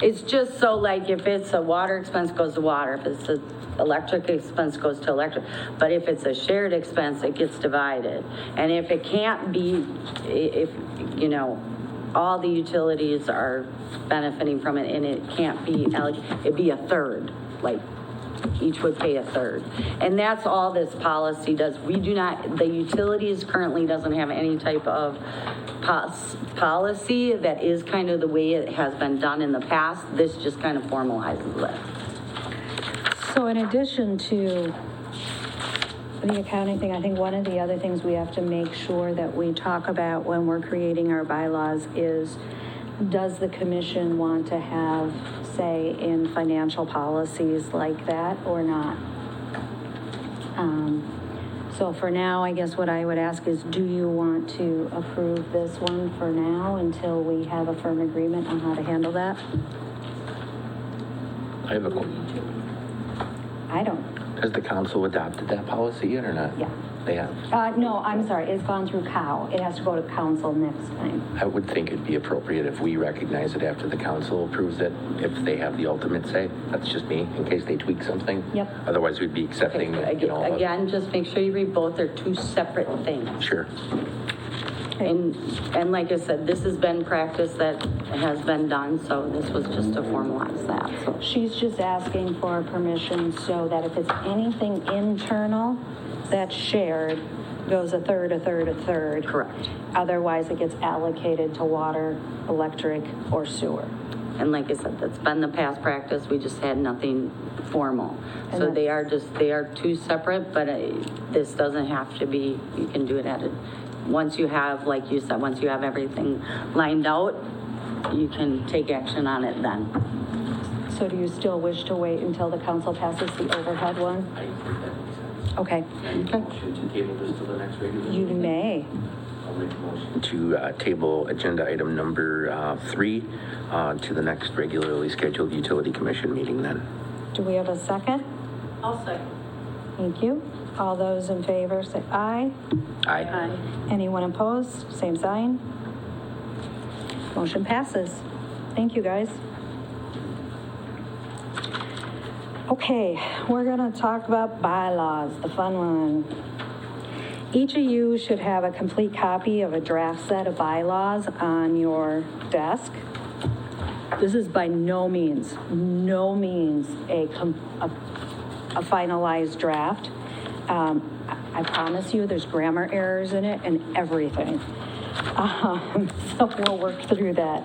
It's just so like if it's a water expense goes to water, if it's a electric expense goes to electric. But if it's a shared expense, it gets divided. And if it can't be, if, you know, all the utilities are benefiting from it and it can't be, it'd be a third, like each would pay a third. And that's all this policy does. We do not, the utilities currently doesn't have any type of policy. That is kind of the way it has been done in the past. This just kind of formalizes it.
So in addition to the accounting thing, I think one of the other things we have to make sure that we talk about when we're creating our bylaws is, does the commission want to have say in financial policies like that or not? So for now, I guess what I would ask is, do you want to approve this one for now until we have a firm agreement on how to handle that?
I have a question.
I don't.
Has the council adopted that policy yet or not?
Yeah.
They have.
No, I'm sorry, it's gone through COW. It has to go to council next time.
I would think it'd be appropriate if we recognize it after the council approves it, if they have the ultimate say. That's just me, in case they tweak something.
Yep.
Otherwise, we'd be accepting, you know.
Again, just make sure you read both. They're two separate things.
Sure.
And like I said, this has been practice that has been done, so this was just to formalize that, so.
She's just asking for permission so that if it's anything internal that's shared, goes a third, a third, a third.
Correct.
Otherwise, it gets allocated to water, electric, or sewer.
And like I said, that's been the past practice, we just had nothing formal.
And
So
that's-
they are two separate, but this doesn't have to be, you can do it at once you have, like you said, once you have everything lined out, you can take action on it then.
So do you still wish to wait until the council passes the overhead one?
I think that makes sense.
Okay,
Motion to table this to the next regular
you
meeting?
may.
I'll make a motion to table agenda item number 3 to the next regularly scheduled utility commission meeting then.
Do we have a second?
I'll second.
Thank you. All those in favor say aye.
Aye.
Anyone opposed? Same sign. Motion passes. Thank you, guys. Okay, we're gonna talk about bylaws, the fun one. Each of you should have a complete copy of a draft set of bylaws on your desk. This is by no means a finalized draft. I promise you, there's grammar errors in it and everything. So we'll work through that.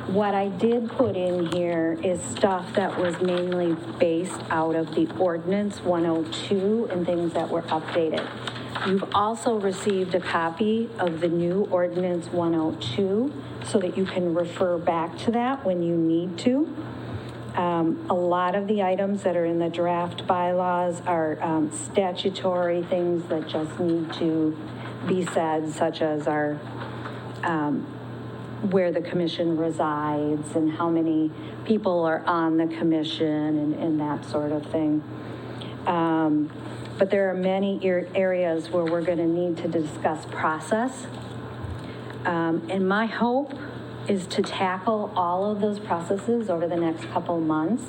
What I did put in here is stuff that was mainly based out of the ordinance 102 and things that were updated. You've also received a copy of the new ordinance 102 so that you can refer back to that when you need to. A lot of the items that are in the draft bylaws are statutory things that just need to be said, such as our where the commission resides and how many people are on the commission and that sort of thing. But there are many areas where we're going to need to discuss process. And my hope is to tackle all of those processes over the next couple months.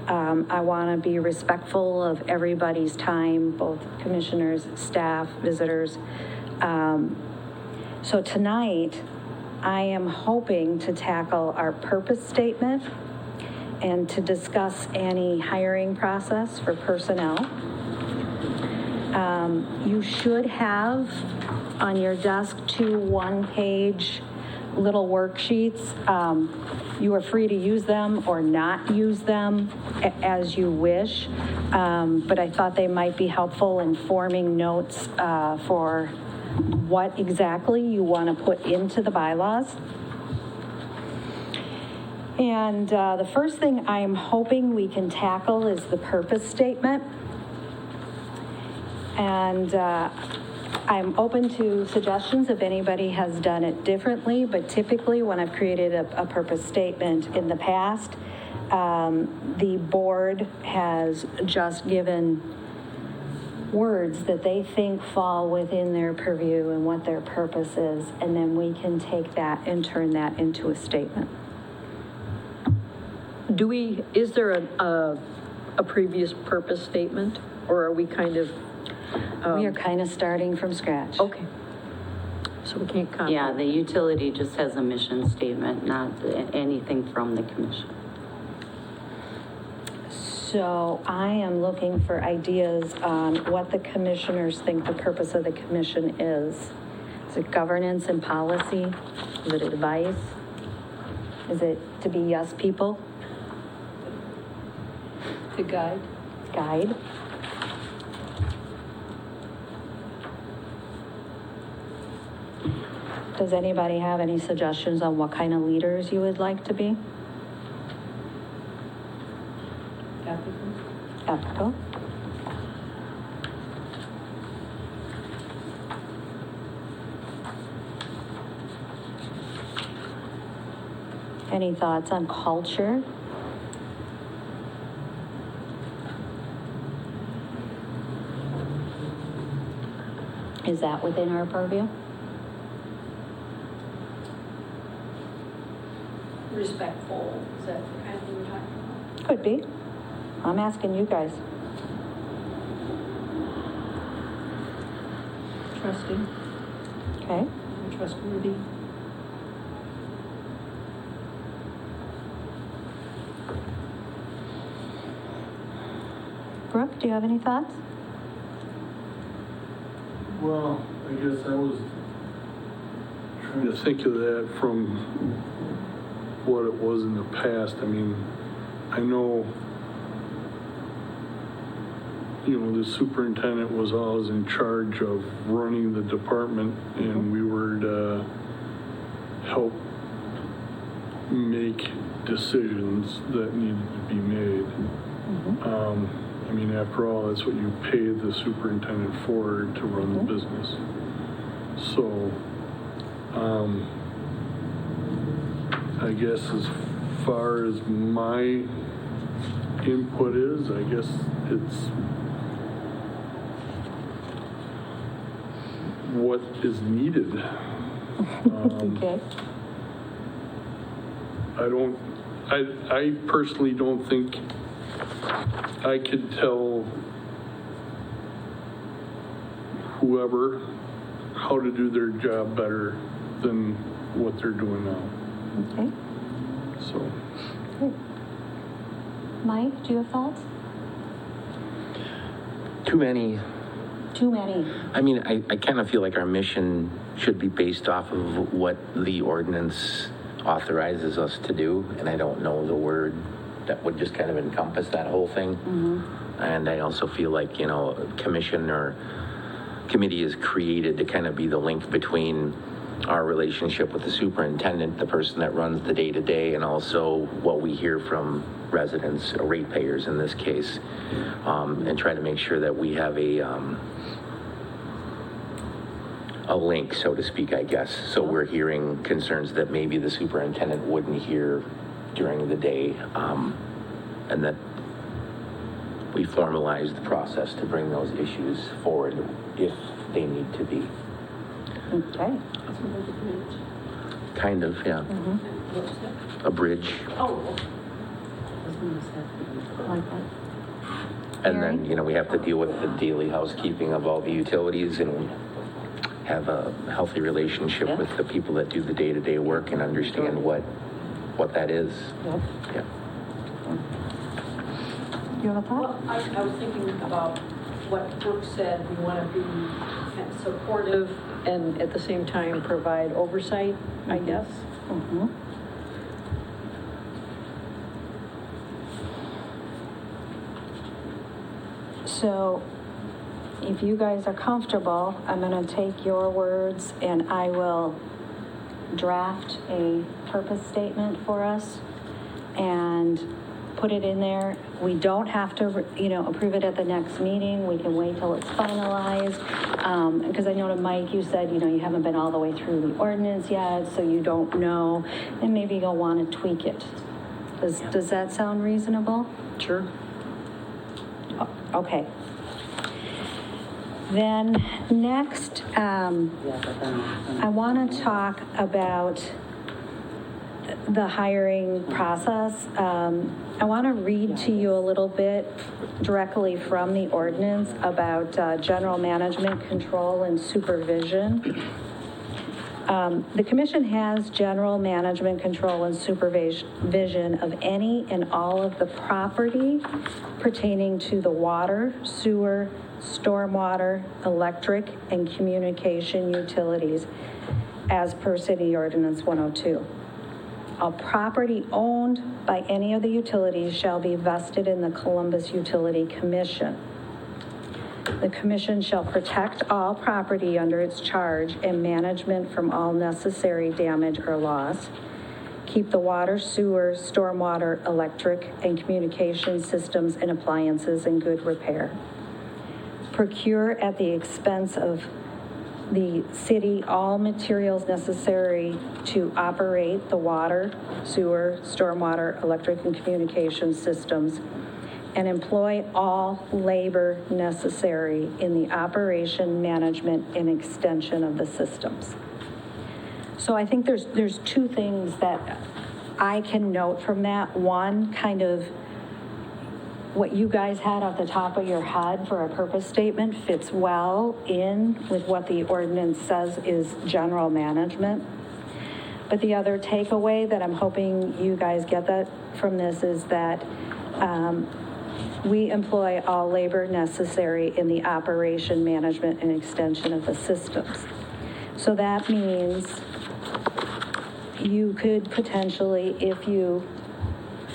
I want to be respectful of everybody's time, both commissioners, staff, visitors. So tonight, I am hoping to tackle our purpose statement and to discuss any hiring process for personnel. You should have on your desk 2 one-page little worksheets. You are free to use them or not use them as you wish, but I thought they might be helpful in forming notes for what exactly you want to put into the bylaws. And the first thing I'm hoping we can tackle is the purpose statement. And I'm open to suggestions if anybody has done it differently, but typically when I've created a purpose statement in the past, the board has just given words that they think fall within their purview and what their purpose is, and then we can take that and turn that into a statement.
is there a previous purpose statement, or are we kind of,
We are kind of starting from scratch.
okay. So we can't comment?
Yeah, the utility just has a mission statement, not anything from the commission.
So I am looking for ideas on what the commissioners think the purpose of the commission is. Is it governance and policy? Is it advice? Is it to be yes people?
To guide?
Guide? Does anybody have any suggestions on what kind of leaders you would like to be? Ethical. Any thoughts on culture? Is that within our purview?
Respectful, is that the kind of thing we're talking about?
Could be. I'm asking you guys.
Trusting,
Okay?
trustworthy.
Brooke, do you have any thoughts?
Well, I guess I was trying to think of that from what it was in the past. I mean, I know, the superintendent was always in charge of running the department, and we were to help make decisions that needed to be made. I mean, after all, that's what you pay the superintendent for, to run the business. So, I guess as far as my input is, I guess it's what is needed.
Okay.
I personally don't think I could tell whoever how to do their job better than what they're doing now.
Okay.
So,
Mike, do you have thoughts?
Too many.
Too many.
I mean, I kind of feel like our mission should be based off of what the ordinance authorizes us to do, and I don't know the word that would just kind of encompass that whole thing. And I also feel like, a commission or committee is created to kind of be the link between our relationship with the superintendent, the person that runs the day-to-day, and also what we hear from residents, or ratepayers in this case, and try to make sure that we have a link, so to speak, I guess. So we're hearing concerns that maybe the superintendent wouldn't hear during the day, and that we formalize the process to bring those issues forward if they need to be.
Okay.
Kind of, yeah. A bridge.
Like that.
And then, we have to deal with the daily housekeeping of all the utilities and have a healthy relationship with the people that do the day-to-day work and understand what that is.
Yep.
Yeah.
You have a thought?
Well, I was thinking about what Brooke said, we want to be kind of supportive and at the same time provide oversight, I guess.
Mhm. So if you guys are comfortable, I'm going to take your words and I will draft a purpose statement for us and put it in there. We don't have to, approve it at the next meeting. We can wait till it's finalized. Because I know to Mike, you said, you haven't been all the way through the ordinance yet, so you don't know, and maybe you'll want to tweak it. Does that sound reasonable?
Sure.
Okay. Then next, I want to talk about the hiring process, I want to read to you a little bit directly from the ordinance about general management, control, and supervision. The commission has general management, control, and supervision of any and all of the property pertaining to the water, sewer, stormwater, electric, and communication utilities as per City Ordinance 102. All property owned by any of the utilities shall be vested in the Columbus Utility Commission. The commission shall protect all property under its charge and management from all necessary damage or loss. Keep the water, sewer, stormwater, electric, and communication systems and appliances in good repair. Procure at the expense of the city all materials necessary to operate the water, sewer, stormwater, electric, and communication systems, and employ all labor necessary in the operation, management, and extension of the systems. So I think there's two things that I can note from that. One, kind of what you guys had off the top of your head for a purpose statement fits well in with what the ordinance says is general management. But the other takeaway that I'm hoping you guys get that from this is that we employ all labor necessary in the operation, management, and extension of the systems. So that means you could potentially, if you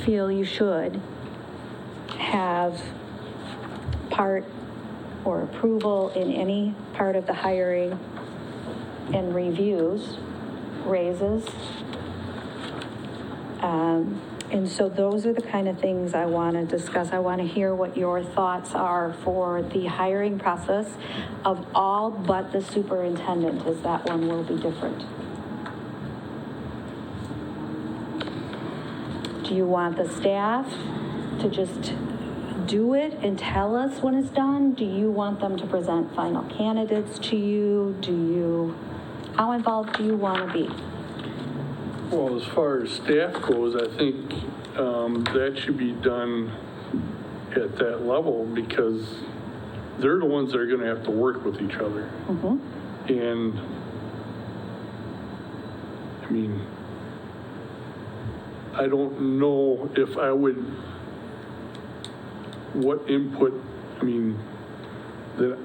feel you should, have part or approval in any part of the hiring and reviews, raises. And so those are the kind of things I want to discuss. I want to hear what your thoughts are for the hiring process of all but the superintendent, as that one will be different. Do you want the staff to just do it and tell us when it's done? Do you want them to present final candidates to you? How involved do you want to be?
Well, as far as staff goes, I think that should be done at that level because they're the ones that are going to have to work with each other. Mm-hmm. And, I mean, I don't know if I would, what input, I mean, that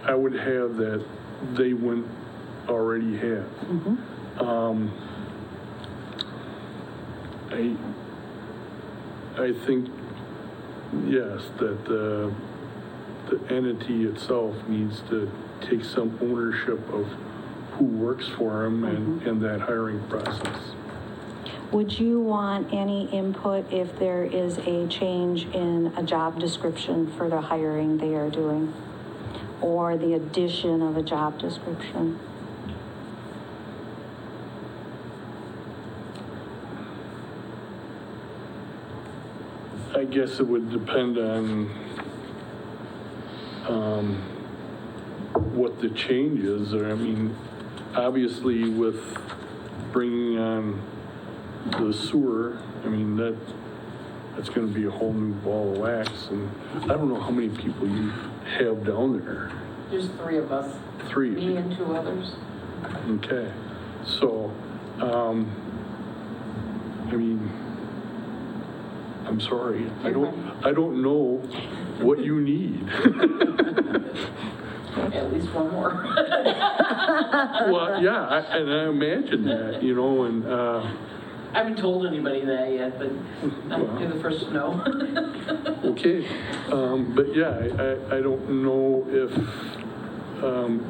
I would have that they wouldn't already have. Mm-hmm. I think, yes, that the entity itself needs to take some ownership of who works for them and that hiring process.
Would you want any input if there is a change in a job description for the hiring they are doing, or the addition of a job description?
I guess it would depend on what the change is. I mean, obviously with bringing on the sewer, I mean, that's going to be a whole new ball of wax. And I don't know how many people you have down there.
There's 3 of us.
3 of you.
Me and 2 others.
Okay. So, I mean, I'm sorry. I don't know what you need.
At least one more.
Well, yeah, and I imagine that, you know, and
I haven't told anybody that yet, but you're the first to know.
okay. But yeah, I don't know if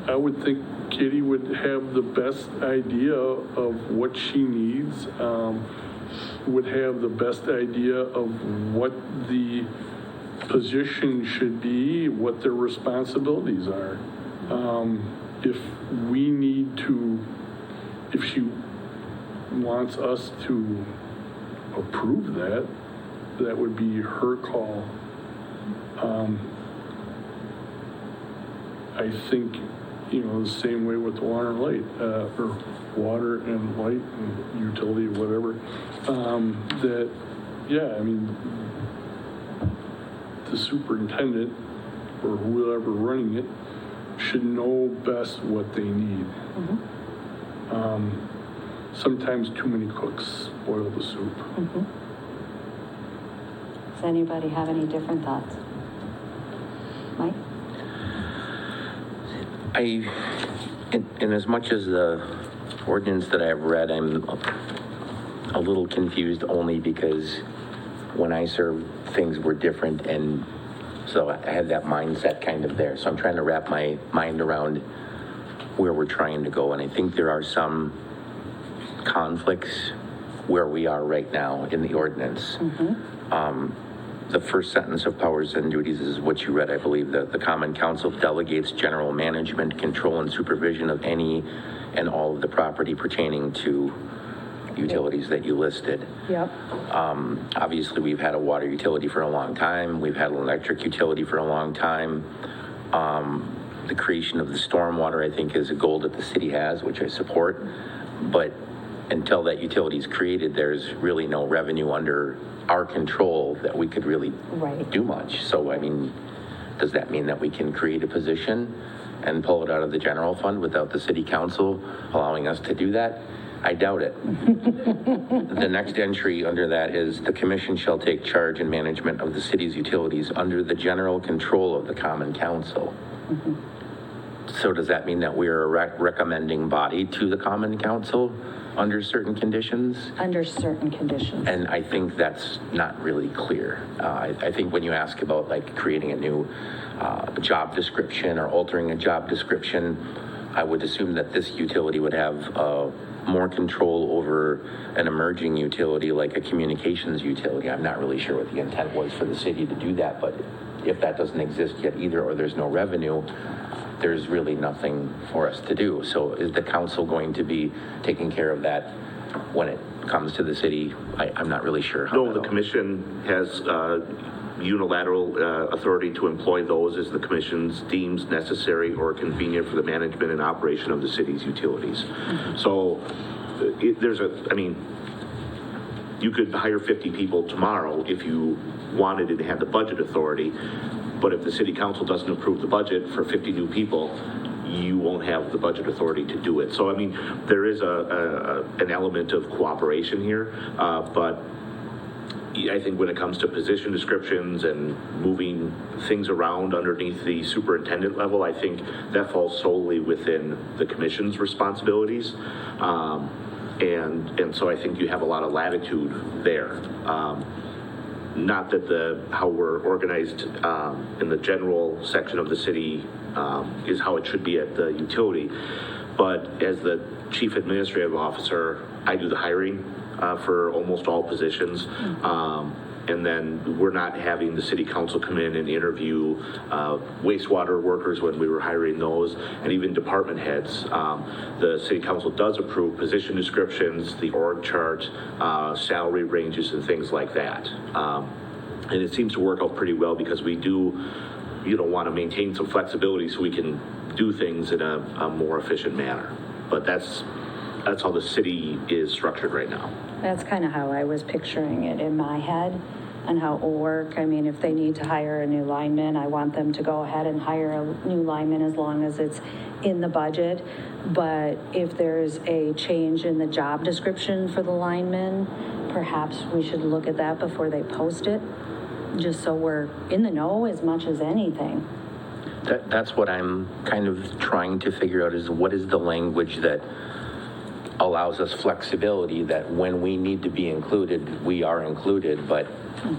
I would think Kitty would have the best idea of what she needs. Would have the best idea of what the position should be, what their responsibilities are. If we need to, if she wants us to approve that, that would be her call. I think you know, the same way with the water and light, or water and light and utility, whatever, that, yeah, I mean, the superintendent or whoever running it should know best what they need. Sometimes too many cooks spoil the soup.
Does anybody have any different thoughts? Mike?
In as much as the ordinance that I've read, I'm a little confused only because when I served, things were different, and so I had that mindset kind of there. So I'm trying to wrap my mind around where we're trying to go, and I think there are some conflicts where we are right now in the ordinance. The first sentence of powers and duties is what you read, I believe. The Common Council delegates general management, control, and supervision of any and all of the property pertaining to utilities that you listed.
Yep.
Obviously, we've had a water utility for a long time. We've had an electric utility for a long time. The creation of the stormwater, I think, is a goal that the city has, which I support. But until that utility is created, there's really no revenue under our control that we could really do much. So, I mean, does that mean that we can create a position and pull it out of the general fund without the city council allowing us to do that? I doubt it. The next entry under that is the commission shall take charge and management of the city's utilities under the general control of the Common Council. So does that mean that we're a recommending body to the Common Council under certain conditions?
Under certain conditions.
And I think that's not really clear. I think when you ask about like creating a new job description or altering a job description, I would assume that this utility would have more control over an emerging utility like a communications utility. I'm not really sure what the intent was for the city to do that, but if that doesn't exist yet either, or there's no revenue, there's really nothing for us to do. So is the council going to be taking care of that when it comes to the city? I'm not really sure.
No, the commission has unilateral authority to employ those as the commission's deems necessary or convenient for the management and operation of the city's utilities. So I mean, you could hire 50 people tomorrow if you wanted and had the budget authority, but if the city council doesn't approve the budget for 50 new people, you won't have the budget authority to do it. So, I mean, there is an element of cooperation here, but I think when it comes to position descriptions and moving things around underneath the superintendent level, I think that falls solely within the commission's responsibilities. And so I think you have a lot of latitude there. Not that how we're organized in the general section of the city is how it should be at the utility, but as the chief administrative officer, I do the hiring for almost all positions. And then we're not having the city council come in and interview wastewater workers when we were hiring those, and even department heads. The city council does approve position descriptions, the org chart, salary ranges, and things like that. And it seems to work out pretty well because we do, want to maintain some flexibility so we can do things in a more efficient manner. But that's how the city is structured right now.
That's kind of how I was picturing it in my head and how it will work. I mean, if they need to hire a new lineman, I want them to go ahead and hire a new lineman as long as it's in the budget. But if there's a change in the job description for the lineman, perhaps we should look at that before they post it, just so we're in the know as much as anything.
That's what I'm kind of trying to figure out, is what is the language that allows us flexibility that when we need to be included, we are included, but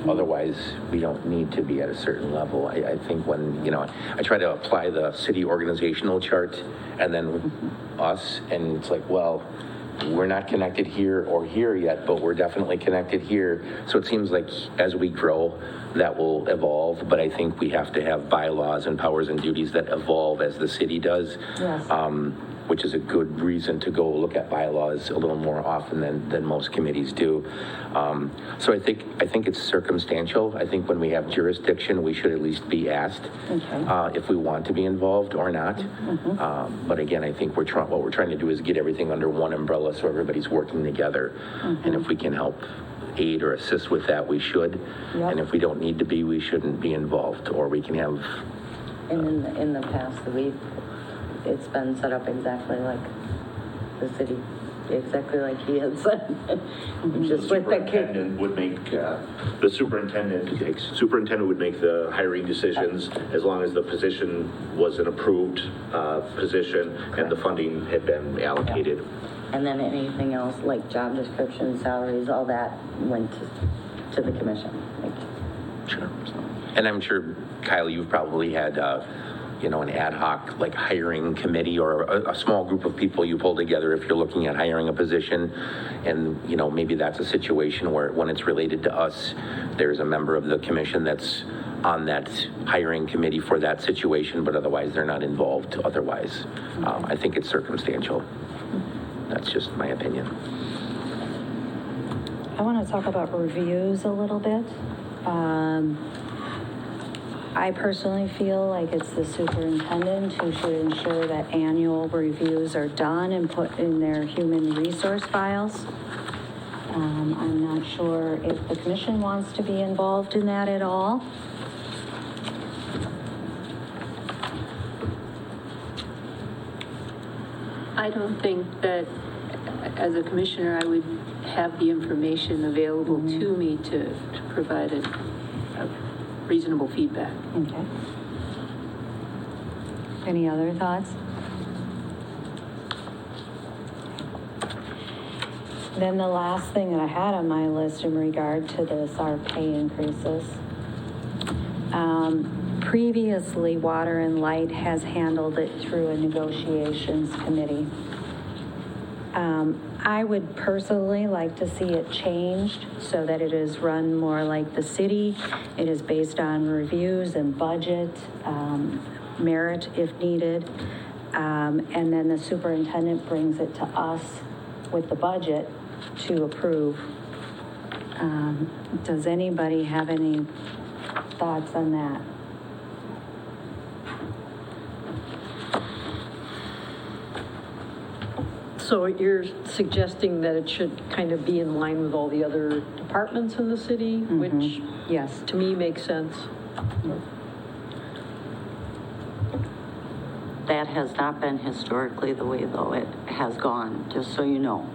otherwise we don't need to be at a certain level. I think when, I try to apply the city organizational chart and then us, and it's like, well, we're not connected here or here yet, but we're definitely connected here. So it seems like as we grow, that will evolve, but I think we have to have bylaws and powers and duties that evolve as the city does.
Yes.
which is a good reason to go look at bylaws a little more often than most committees do. So I think it's circumstantial. I think when we have jurisdiction, we should at least be asked if we want to be involved or not. But again, I think what we're trying to do is get everything under one umbrella so everybody's working together. And if we can help aid or assist with that, we should. And if we don't need to be, we shouldn't be involved, or we can have.
And in the past, it's been set up exactly like the city, exactly like he had said. Just with the kid.
Superintendent would make, the superintendent would make the hiring decisions as long as the position was an approved position and the funding had been allocated.
And then anything else, like job description, salaries, all that went to the commission.
Sure. And I'm sure, Kyle, you've probably had, an ad hoc, like hiring committee or a small group of people you pull together if you're looking at hiring a position. And, maybe that's a situation where when it's related to us, there's a member of the commission that's on that hiring committee for that situation, but otherwise they're not involved otherwise. I think it's circumstantial. That's just my opinion.
I want to talk about reviews a little bit. I personally feel like it's the superintendent who should ensure that annual reviews are done and put in their human resource files. I'm not sure if the commission wants to be involved in that at all.
I don't think that, as a commissioner, I would have the information available to me to provide a reasonable feedback.
Okay. Any other thoughts? Then the last thing that I had on my list in regard to this are pay increases. Previously, Water and Light has handled it through a negotiations committee. I would personally like to see it changed so that it is run more like the city. It is based on reviews and budget, merit if needed. And then the superintendent brings it to us with the budget to approve. Does anybody have any thoughts on that?
So you're suggesting that it should kind of be in line with all the other departments in the city, which
Yes.
to me makes sense.
That has not been historically the way, though, it has gone, just so you know.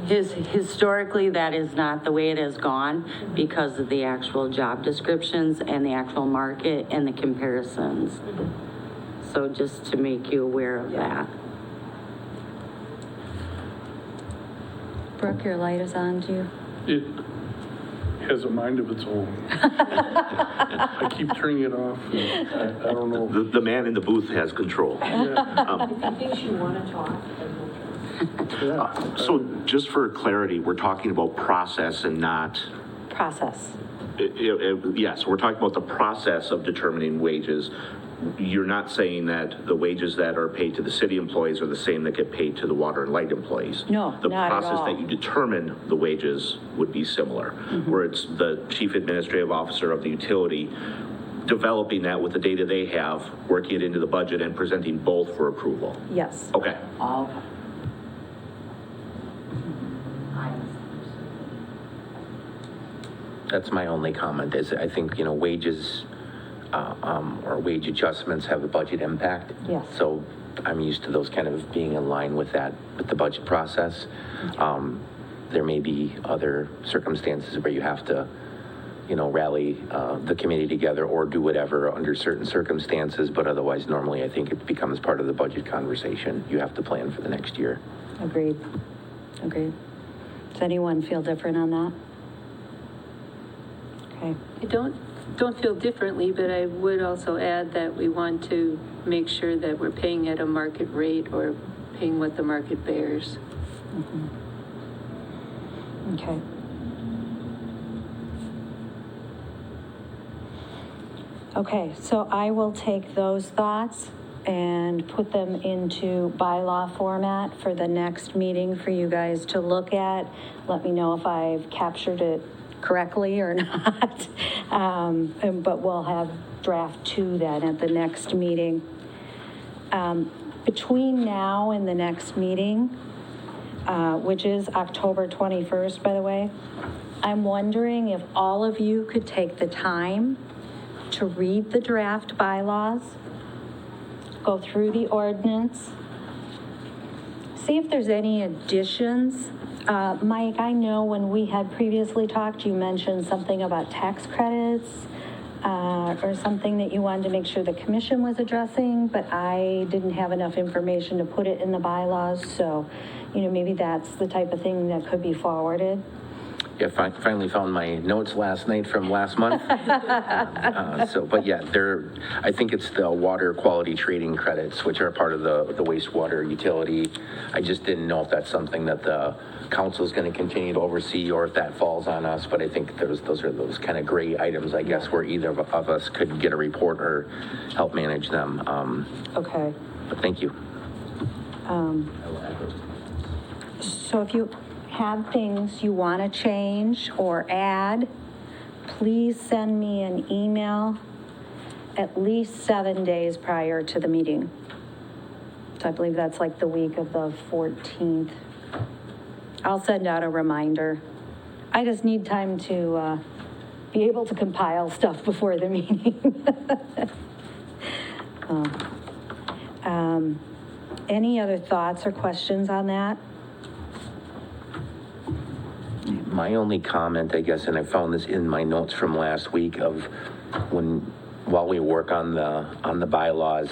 Historically, that is not the way it has gone because of the actual job descriptions and the actual market and the comparisons. So just to make you aware of that.
Brooke, your light is on too.
It has a mind of its own. I keep turning it off. And I don't know.
The man in the booth has control.
If he thinks you want to talk, then we'll turn.
So just for clarity, we're talking about process and not,
Process.
yes, we're talking about the process of determining wages. You're not saying that the wages that are paid to the city employees are the same that get paid to the Water and Light employees?
No,
The
not at
process
all.
that you determine the wages would be similar, where it's the chief administrative officer of the utility developing that with the data they have, working it into the budget and presenting both for approval.
Yes.
Okay.
That's my only comment is I think, wages or wage adjustments have a budget impact.
Yes.
So I'm used to those kind of being in line with that, with the budget process. There may be other circumstances where you have to, rally the committee together or do whatever under certain circumstances, but otherwise normally I think it becomes part of the budget conversation. You have to plan for the next year.
Agreed. Agreed. Does anyone feel different on that? Okay.
I don't feel differently, but I would also add that we want to make sure that we're paying at a market rate or paying what the market bears.
Okay. Okay, so I will take those thoughts and put them into bylaw format for the next meeting for you guys to look at. Let me know if I've captured it correctly or not. But we'll have draft 2 then at the next meeting. Between now and the next meeting, which is October 21st, by the way, I'm wondering if all of you could take the time to read the draft bylaws, go through the ordinance, see if there's any additions. Mike, I know when we had previously talked, you mentioned something about tax credits, or something that you wanted to make sure the commission was addressing, but I didn't have enough information to put it in the bylaws, so, maybe that's the type of thing that could be forwarded.
Yeah, finally found my notes last night from last month. But yeah, I think it's the water quality trading credits, which are part of the wastewater utility. I just didn't know if that's something that the council is going to continue to oversee or if that falls on us, but I think those are those kind of gray items, I guess, where either of us could get a report or help manage them.
Okay.
But thank you.
So if you have things you want to change or add, please send me an email at least 7 days prior to the meeting. So I believe that's like the week of the 14th. I'll send out a reminder. I just need time to be able to compile stuff before the meeting. Any other thoughts or questions on that?
My only comment, I guess, and I found this in my notes from last week of while we work on the bylaws,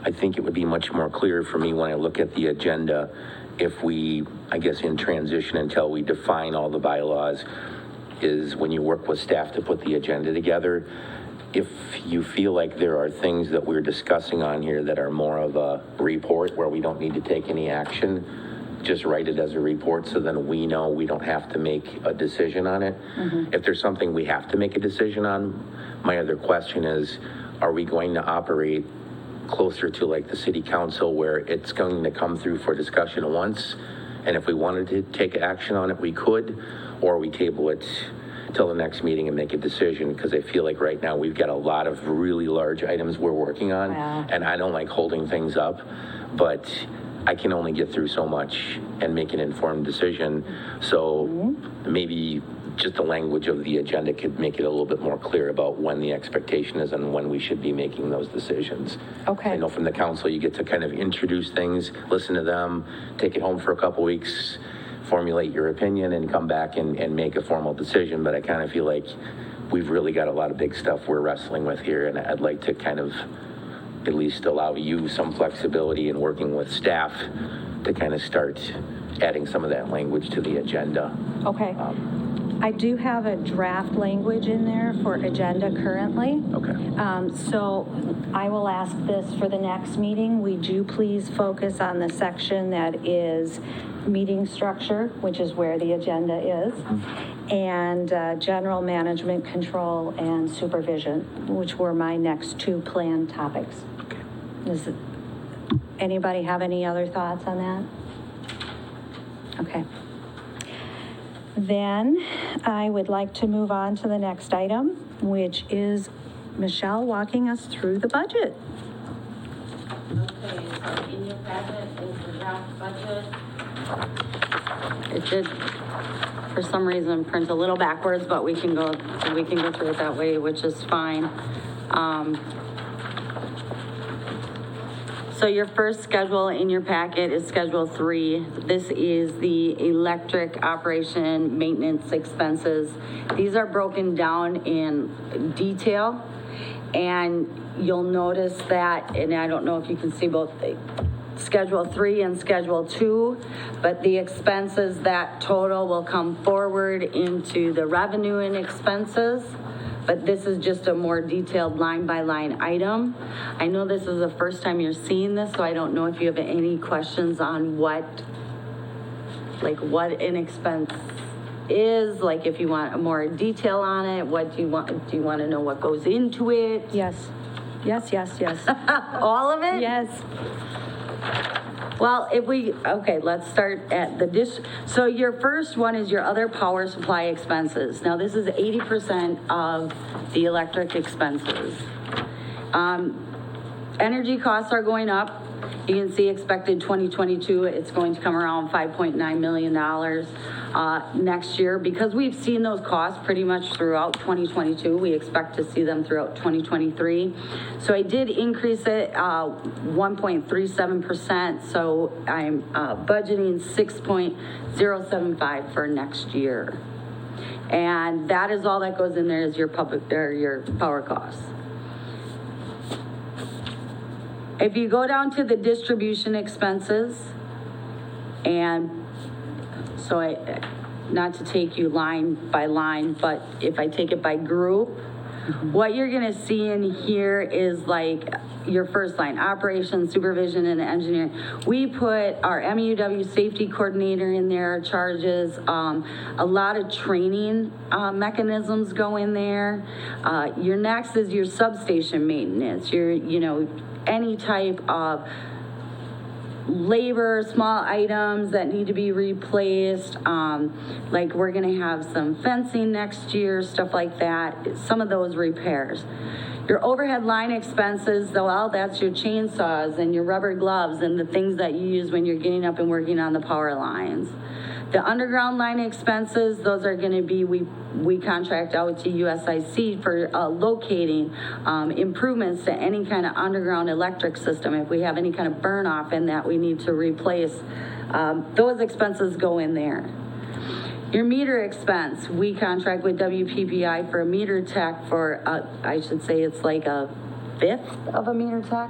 I think it would be much more clear for me when I look at the agenda if we, I guess, in transition until we define all the bylaws, is when you work with staff to put the agenda together. If you feel like there are things that we're discussing on here that are more of a report where we don't need to take any action, just write it as a report so then we know we don't have to make a decision on it. If there's something we have to make a decision on, my other question is, are we going to operate closer to like the city council where it's going to come through for discussion once, and if we wanted to take action on it, we could, or we table it till the next meeting and make a decision? Because I feel like right now we've got a lot of really large items we're working on, and I don't like holding things up, but I can only get through so much and make an informed decision. So maybe just the language of the agenda could make it a little bit more clear about when the expectation is and when we should be making those decisions.
Okay.
I know from the council, you get to kind of introduce things, listen to them, take it home for a couple weeks, formulate your opinion, and come back and make a formal decision. But I kind of feel like we've really got a lot of big stuff we're wrestling with here, and I'd like to kind of at least allow you some flexibility in working with staff to kind of start adding some of that language to the agenda.
Okay. I do have a draft language in there for agenda currently.
Okay.
So I will ask this for the next meeting. We do please focus on the section that is meeting structure, which is where the agenda is, and general management control and supervision, which were my next 2 planned topics.
Okay.
Does anybody have any other thoughts on that? Okay. Then I would like to move on to the next item, which is Michelle walking us through the budget.
Okay, so in your packet is the draft budget. It did, for some reason, print a little backwards, but we can go through it that way, which is fine. So your first schedule in your packet is Schedule 3. This is the electric operation maintenance expenses. These are broken down in detail, and you'll notice that, and I don't know if you can see both Schedule 3 and Schedule 2, but the expenses, that total will come forward into the revenue and expenses. But this is just a more detailed line-by-line item. I know this is the first time you're seeing this, so I don't know if you have any questions on what an expense is, like if you want more detail on it, what do you want to know what goes into it?
Yes. Yes, yes, yes.
All of it?
Yes.
Well, okay, let's start at so your first one is your other power supply expenses. Now, this is 80% of the electric expenses. Energy costs are going up. You can see expected 2022, it's going to come around $5.9 million next year. Because we've seen those costs pretty much throughout 2022, we expect to see them throughout 2023. So I did increase it 1.37%, so I'm budgeting 6.075 for next year. And that is all that goes in there is your your power costs. If you go down to the distribution expenses, and so not to take you line by line, but if I take it by group, what you're gonna see in here is like your first line, operations, supervision, and engineering. We put our MUW safety coordinator in there, charges, a lot of training mechanisms go in there. Your next is your substation maintenance, any type of labor, small items that need to be replaced. Like we're gonna have some fencing next year, stuff like that, some of those repairs. Your overhead line expenses, well, that's your chainsaws and your rubber gloves and the things that you use when you're getting up and working on the power lines. The underground line expenses, those are gonna be, we contract out to USIC for locating improvements to any kind of underground electric system. If we have any kind of burn off in that we need to replace, those expenses go in there. Your meter expense, we contract with WPPI for a meter tech for, I should say it's like a fifth of a meter tech.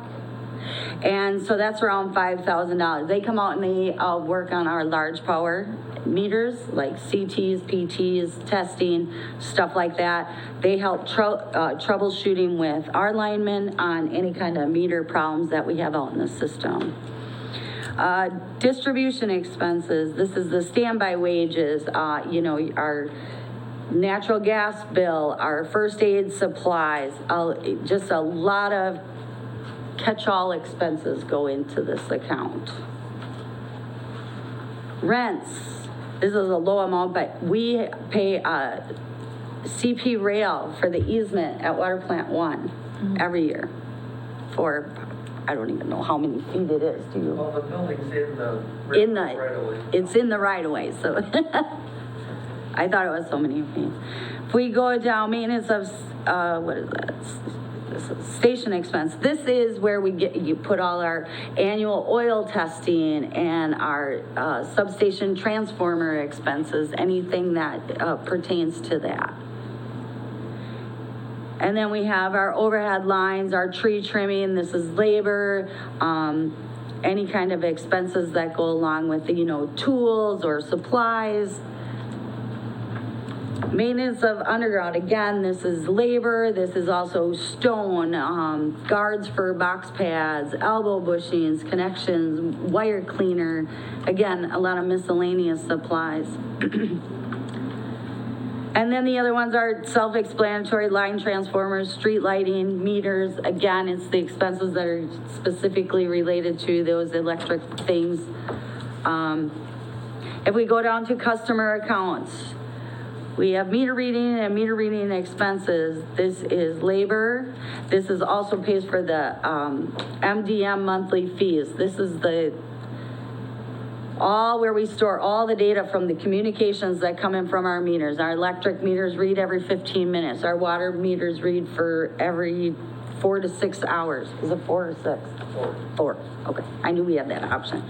And so that's around $5,000. They come out and they work on our large power meters, like CTs, PTs, testing, stuff like that. They help troubleshooting with our linemen on any kind of meter problems that we have out in the system. Distribution expenses, this is the standby wages, our natural gas bill, our first aid supplies, just a lot of catch-all expenses go into this account. Rents, this is a low amount, but we pay CP Rail for the easement at Water Plant 1 every year for, I don't even know how many feet it is, do you?
Well, the building's
In the
right away.
It's in the right of way, so I thought it was so many feet. If we go down, maintenance of, what is that? This is station expense. This is where you put all our annual oil testing and our substation transformer expenses, anything that pertains to that. And then we have our overhead lines, our tree trimming, this is labor, any kind of expenses that go along with, tools or supplies. Maintenance of underground, again, this is labor, this is also stone, guards for box pads, elbow bushings, connections, wire cleaner, again, a lot of miscellaneous supplies. And then the other ones are self-explanatory, line transformers, street lighting, meters. Again, it's the expenses that are specifically related to those electric things. If we go down to customer accounts, we have meter reading and meter reading expenses. This is labor. This is also pays for the MDM monthly fees. This is all where we store all the data from the communications that come in from our meters. Our electric meters read every 15 minutes. Our water meters read for every 4 to 6 hours. Is it 4 or 6? 4. Okay, I knew we had that option.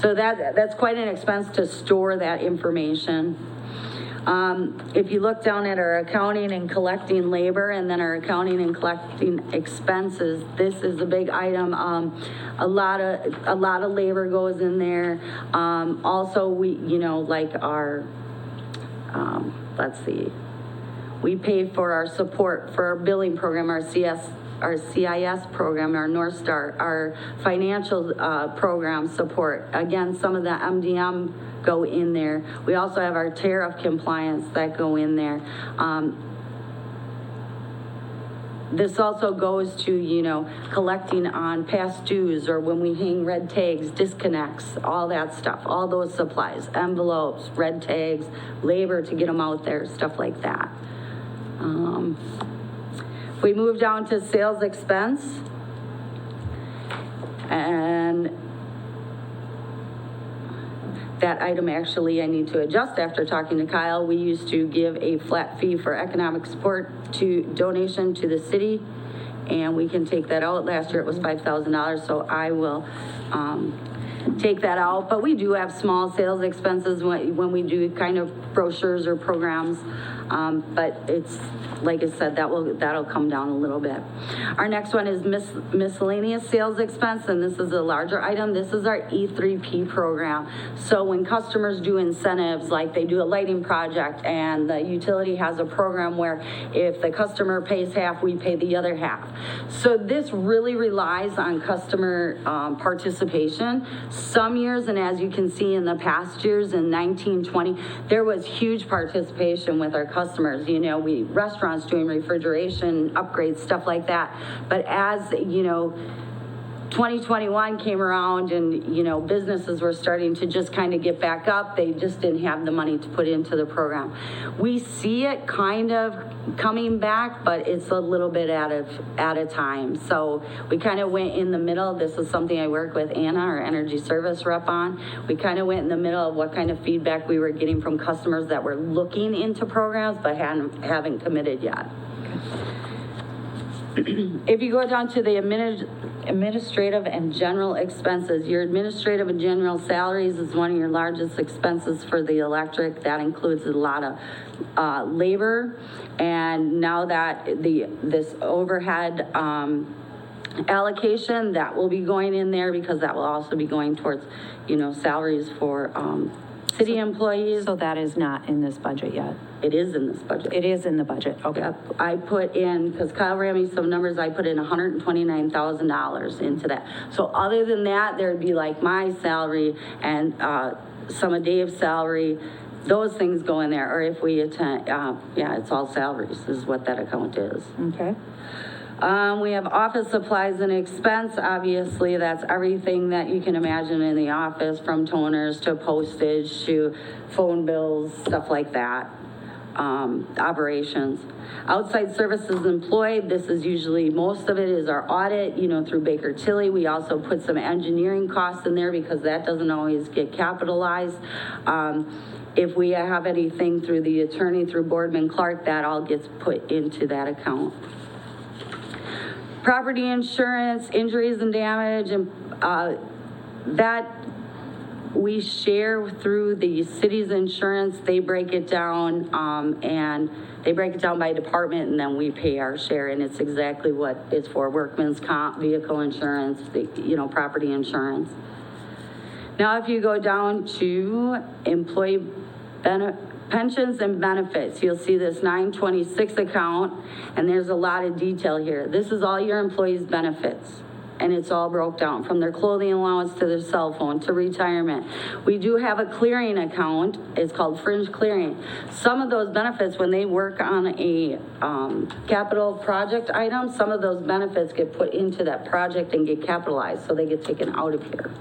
So that's quite an expense to store that information. If you look down at our accounting and collecting labor and then our accounting and collecting expenses, this is a big item. A lot of labor goes in there. Also, we, like our, let's see, we pay for our support for our billing program, our CIS program, our North Star, our financial program support. Again, some of the MDM go in there. We also have our tariff compliance that go in there. This also goes to, collecting on past dues, or when we hang red tags, disconnects, all that stuff, all those supplies, envelopes, red tags, labor to get them out there, stuff like that. If we move down to sales expense, and that item actually I need to adjust after talking to Kyle. We used to give a flat fee for economic support to donation to the city, and we can take that out. Last year it was $5,000, so I will take that out. But we do have small sales expenses when we do kind of brochures or programs. But it's, like I said, that'll come down a little bit. Our next one is miscellaneous sales expense, and this is a larger item. This is our E3P program. So when customers do incentives, like they do a lighting project, and the utility has a program where if the customer pays half, we pay the other half. So this really relies on customer participation. Some years, and as you can see in the past years, in 1920, there was huge participation with our customers. Restaurants doing refrigeration upgrades, stuff like that. But as 2021 came around, and businesses were starting to just kind of get back up, they just didn't have the money to put into the program. We see it kind of coming back, but it's a little bit at a time. So we kind of went in the middle. This is something I work with Anna, our energy service rep, on. We kind of went in the middle of what kind of feedback we were getting from customers that were looking into programs but haven't committed yet. If you go down to the administrative and general expenses, your administrative and general salaries is one of your largest expenses for the electric. That includes a lot of labor, and now that this overhead allocation, that will be going in there, because that will also be going towards salaries for city employees.
So that is not in this budget yet?
It is in this budget.
It is in the budget, okay.
Yep. I put in, because Kyle ran me some numbers, I put in $129,000 into that. So other than that, there'd be like my salary and some of Dave's salary. Those things go in there. Or if we attend, it's all salaries is what that account is.
Okay.
We have office supplies and expense. Obviously, that's everything that you can imagine in the office, from toners to postage to phone bills, stuff like that. Operations. Outside services employed, this is usually, most of it is our audit, through Baker Tilly. We also put some engineering costs in there because that doesn't always get capitalized. If we have anything through the attorney, through Boardman Clark, that all gets put into that account. Property insurance, injuries and damage, and that we share through the city's insurance. They break it down, and they break it down by department, and then we pay our share, and it's exactly what it's for: workman's comp, vehicle insurance, property insurance. Now, if you go down to employee pensions and benefits, you'll see this 926 account, and there's a lot of detail here. This is all your employees' benefits, and it's all broke down, from their clothing allowance to their cell phone to retirement. We do have a clearing account. It's called Fringe Clearing. Some of those benefits, when they work on a capital project item, some of those benefits get put into that project and get capitalized, so they get taken out of here.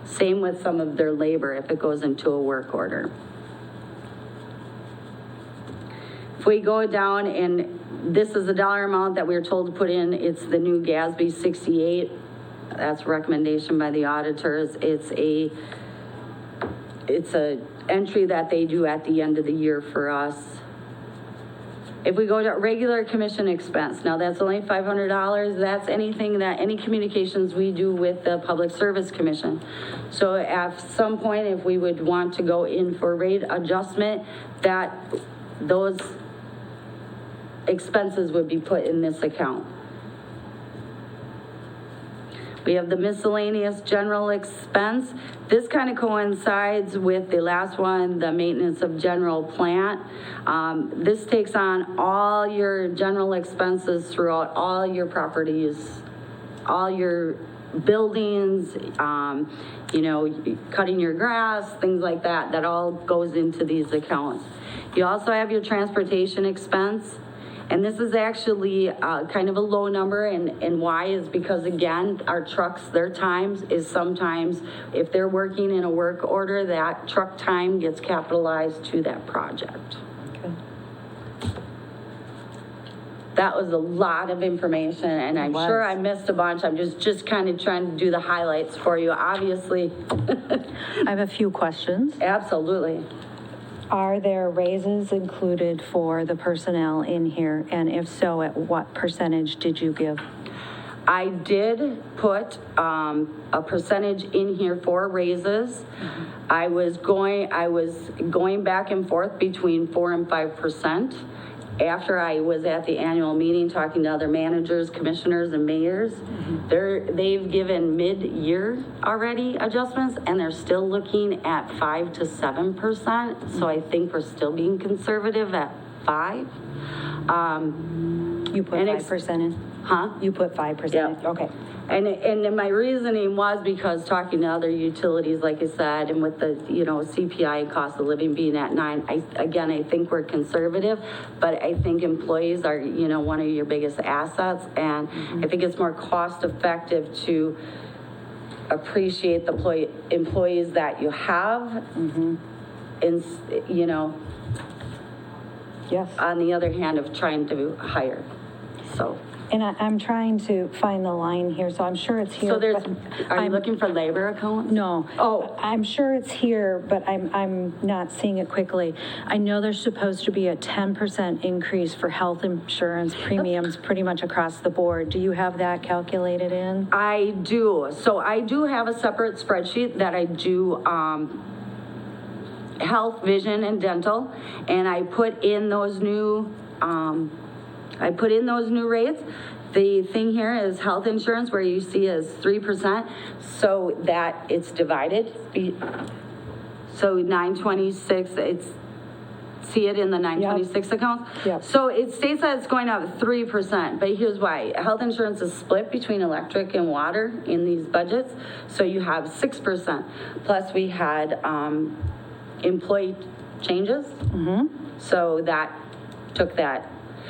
Same with some of their labor if it goes into a work order. If we go down, and this is the dollar amount that we were told to put in, it's the new GASB 68. That's a recommendation by the auditors. It's a entry that they do at the end of the year for us. If we go to regular commission expense, now that's only $500. That's anything that, any communications we do with the Public Service Commission. So at some point, if we would want to go in for rate adjustment, that those expenses would be put in this account. We have the miscellaneous general expense. This kind of coincides with the last one, the maintenance of general plant. This takes on all your general expenses throughout all your properties, all your buildings, cutting your grass, things like that. That all goes into these accounts. You also have your transportation expense. And this is actually kind of a low number, and why is because, again, our trucks, their times is sometimes, if they're working in a work order, that truck time gets capitalized to that project. That was a lot of information, and I'm sure I missed a bunch. I'm just kind of trying to do the highlights for you, obviously.
I have a few questions.
Absolutely.
Are there raises included for the personnel in here? And if so, at what percentage did you give?
I did put a percentage in here for raises. I was going back and forth between 4 and 5%. After I was at the annual meeting talking to other managers, commissioners, and mayors, they've given mid-year already adjustments, and they're still looking at 5 to 7%. So I think we're still being conservative at 5.
You put 5% in?
Huh?
You put 5%
Yeah.
in? Okay.
And then my reasoning was because talking to other utilities, like I said, and with the, CPI and cost of living being at 9, I think we're conservative, but I think employees are, one of your biggest assets, and I think it's more cost effective to appreciate the employees that you have,
Yes.
on the other hand of trying to hire, so.
And I'm trying to find the line here, so I'm sure it's here.
So there's,
but
are you
I'm-
looking for labor accounts?
No.
Oh.
I'm sure it's here, but I'm not seeing it quickly. I know there's supposed to be a 10% increase for health insurance premiums pretty much across the board. Do you have that calculated in?
I do. So I do have a separate spreadsheet that I do health, vision, and dental, and I put in those new rates. The thing here is health insurance, where you see is 3%, so that it's divided. So 926, see it in the 926 account?
Yep.
So it states that it's going up 3%, but here's why. Health insurance is split between electric and water in these budgets, so you have 6%. Plus we had employee changes, so that took that.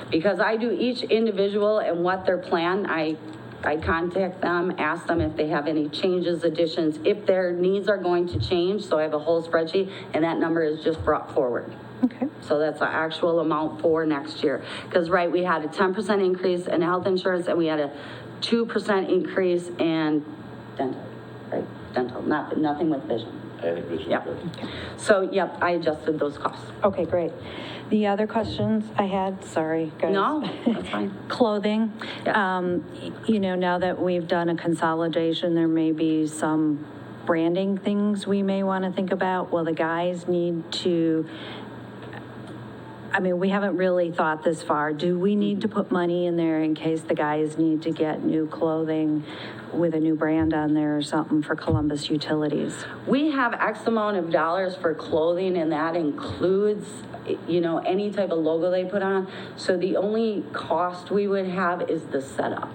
Because I do each individual and what their plan, I contact them, ask them if they have any changes, additions, if their needs are going to change. So I have a whole spreadsheet, and that number is just brought forward.
Okay.
So that's the actual amount for next year. Because, right, we had a 10% increase in health insurance, and we had a 2% increase in dental, right? Dental, nothing with vision.
I think we should.
Yep. So, yep, I adjusted those costs.
Okay, great. The other questions I had, sorry, guys.
No, that's fine.
Clothing.
Yeah.
Now that we've done a consolidation, there may be some branding things we may want to think about. Will the guys need to, we haven't really thought this far. Do we need to put money in there in case the guys need to get new clothing with a new brand on there or something for Columbus Utilities?
We have X amount of dollars for clothing, and that includes, any type of logo they put on. So the only cost we would have is the setup,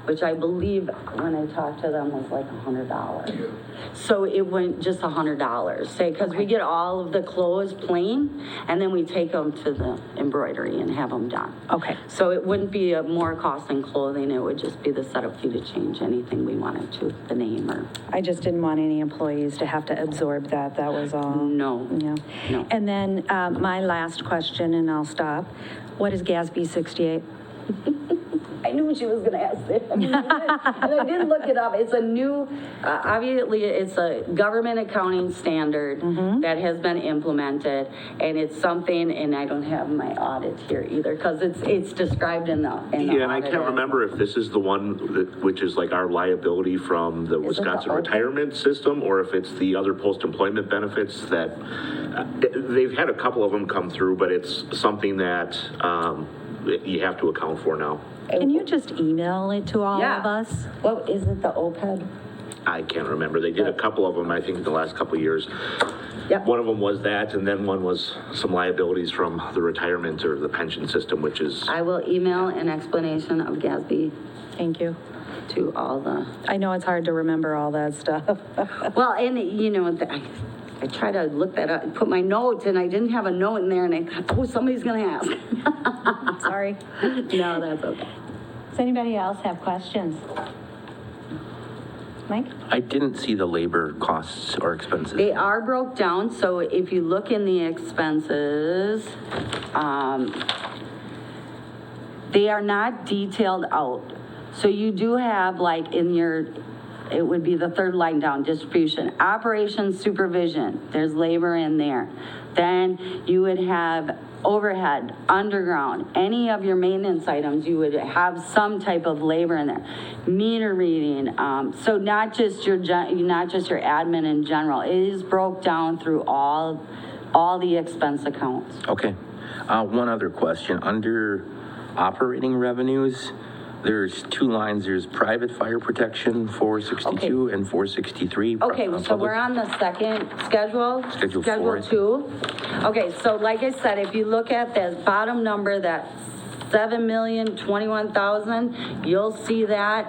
which I believe when I talked to them was like $100. So it went just $100, say, because we get all of the clothes plain, and then we take them to the embroidery and have them done.
Okay.
So it wouldn't be a more cost than clothing, it would just be the setup fee to change anything we wanted to, the name or.
I just didn't want any employees to have to absorb that, that was all.
No.
Yeah.
No.
And then my last question, and I'll stop. What is GASB 68?
I knew she was going to ask that. And I did look it up. It's a new, obviously, it's a government accounting standard that has been implemented. And it's something, and I don't have my audit here either, because it's described in the
Yeah, and I
audit
can't
as
remember if this is the one which is like our liability from the
Is it the
Wisconsin
OPEB?
retirement system, or if it's the other post-employment benefits that, they've had a couple of them come through, but it's something that you have to account for now.
Can you just email it to all
Yeah.
of us?
What, is it the OPEB?
I can't remember. They did a couple of them, I think, in the last couple of years.
Yep.
One of them was that, and then one was some liabilities from the retirement or the pension system, which is,
I will email an explanation of GASB
Thank you.
to all the,
I know it's hard to remember all that stuff.
well, and I tried to look that up, put my notes, and I didn't have a note in there, and I thought, oh, somebody's gonna ask.
Sorry.
No, that's okay.
Does anybody else have questions? Mike?
I didn't see the labor costs or expenses.
They are broke down, so if you look in the expenses, they are not detailed out. So you do have like in your, it would be the third line down, distribution, operations supervision, there's labor in there. Then you would have overhead, underground, any of your maintenance items, you would have some type of labor in there. Meter reading, so not just your admin in general, it is broke down through all the expense accounts.
Okay. One other question. Under operating revenues, there's two lines. There's private fire protection, 462 and 463.
Okay, so we're on the second schedule.
Schedule
Schedule 2. Okay, so like I said, if you look at the bottom number, that 7,021,000, you'll see that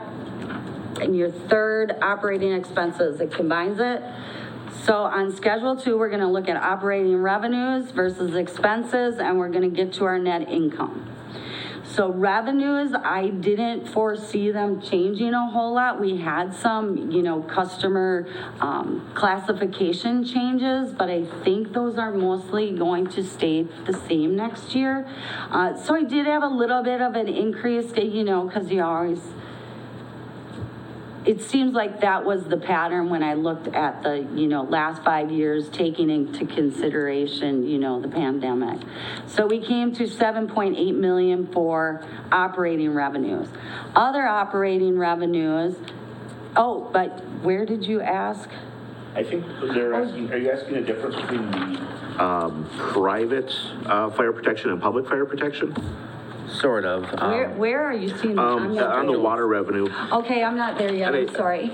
in your third operating expenses. It combines it. So on Schedule 2, we're gonna look at operating revenues versus expenses, and we're gonna get to our net income. So revenues, I didn't foresee them changing a whole lot. We had some, customer classification changes, but I think those are mostly going to stay the same next year. So I did have a little bit of an increase, because you always, it seems like that was the pattern when I looked at the, last 5 years, taking into consideration, the pandemic. So we came to 7.8 million for operating revenues. Other operating revenues, but where did you ask?
I think they're asking, are you asking the difference between the private fire protection and public fire protection?
Sort of.
Where are you seeing that? I'm not
On the
there.
water revenue.
Okay, I'm not there yet, I'm sorry.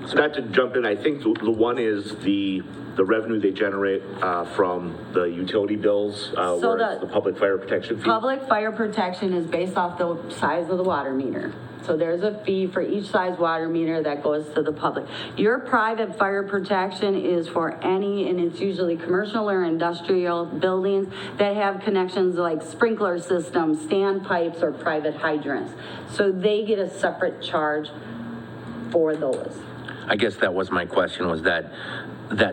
So not to jump in, I think the one is the revenue they generate from the utility bills, whereas the public fire protection fee.
Public fire protection is based off the size of the water meter. So there's a fee for each size water meter that goes to the public. Your private fire protection is for any, and it's usually commercial or industrial buildings that have connections like sprinkler systems, standpipes, or private hydrants. So they get a separate charge for those.
I guess that was my question, was that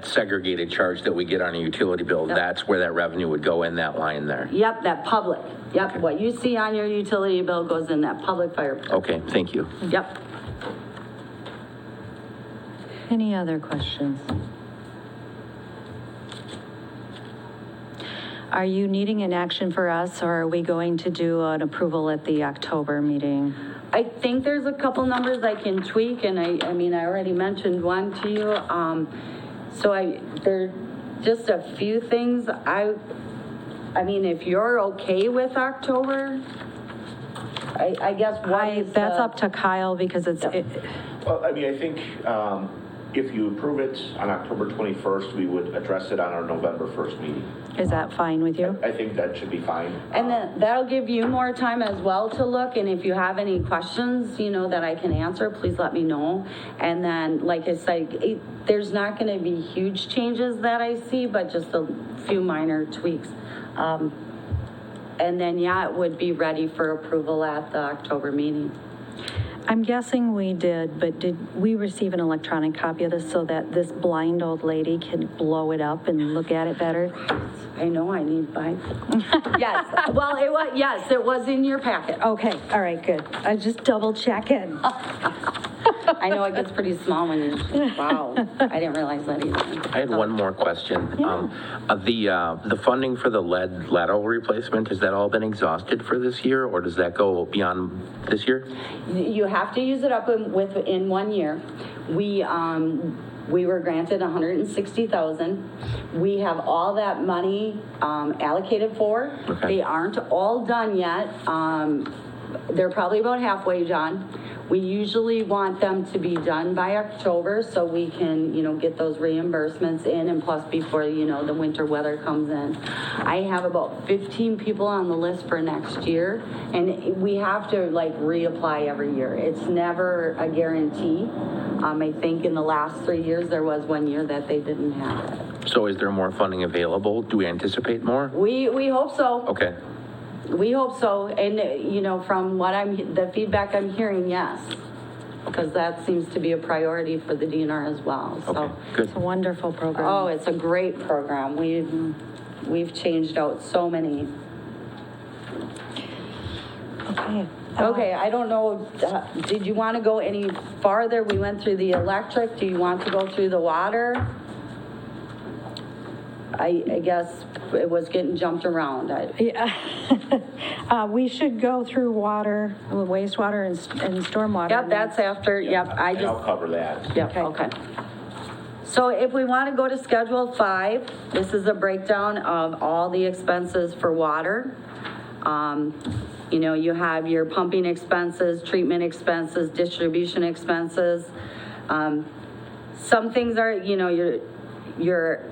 segregated charge that we get on a utility bill, that's where that revenue would go in that line there.
Yep, that public. Yep, what you see on your utility bill goes in that public fire protection.
Okay, thank you.
Yep.
Any other questions? Are you needing an action for us, or are we going to do an approval at the October meeting?
I think there's a couple numbers I can tweak, and I already mentioned one to you. There are just a few things. If you're okay with October, I guess
That's up to Kyle, because it's,
Well, I think if you approve it on October 21st, we would address it on our November 1st meeting.
is that fine with you?
I think that should be fine.
And then that'll give you more time as well to look, and if you have any questions, that I can answer, please let me know. And then, like I said, there's not gonna be huge changes that I see, but just a few minor tweaks. And then, it would be ready for approval at the October meeting.
I'm guessing we did, but did we receive an electronic copy of this so that this blind old lady can blow it up and look at it better?
I know I need 5. Yes, well, it was in your packet.
Okay, all right, good. I just double checking.
I know it gets pretty small when wow, I didn't realize that either.
I had one more question. The funding for the lead lateral replacement, has that all been exhausted for this year, or does that go beyond this year?
You have to use it up in 1 year. We were granted $160,000. We have all that money allocated for.
Okay.
They aren't all done yet. they're probably about halfway done. We usually want them to be done by October so we can, get those reimbursements in, and plus before, the winter weather comes in. I have about 15 people on the list for next year, and we have to reapply every year. It's never a guarantee. I think in the last 3 years, there was 1 year that they didn't have it.
So is there more funding available? Do we anticipate more?
We hope so.
Okay.
We hope so, and, from the feedback I'm hearing, yes. Because that seems to be a priority for the DNR as well, so.
Okay, good.
It's a wonderful program.
Oh, it's a great program. We've changed out so many.
Okay.
Okay, I don't know, did you want to go any farther? We went through the electric, do you want to go through the water? I guess it was getting jumped around.
Yeah. We should go through water, wastewater and stormwater.
Yep, that's after, yep,
And I'll cover that.
Yep, okay. So if we want to go to Schedule 5, this is a breakdown of all the expenses for water. You have your pumping expenses, treatment expenses, distribution expenses. Some things are, your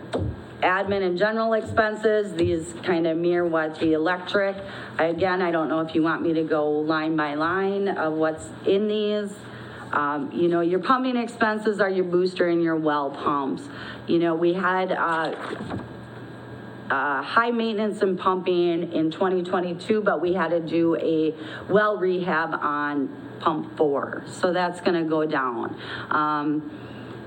admin and general expenses. These kind of mirror what the electric. Again, I don't know if you want me to go line by line of what's in these. Your pumping expenses are your booster and your well pumps. We had high maintenance and pumping in 2022, but we had to do a well rehab on pump 4. So that's going to go down.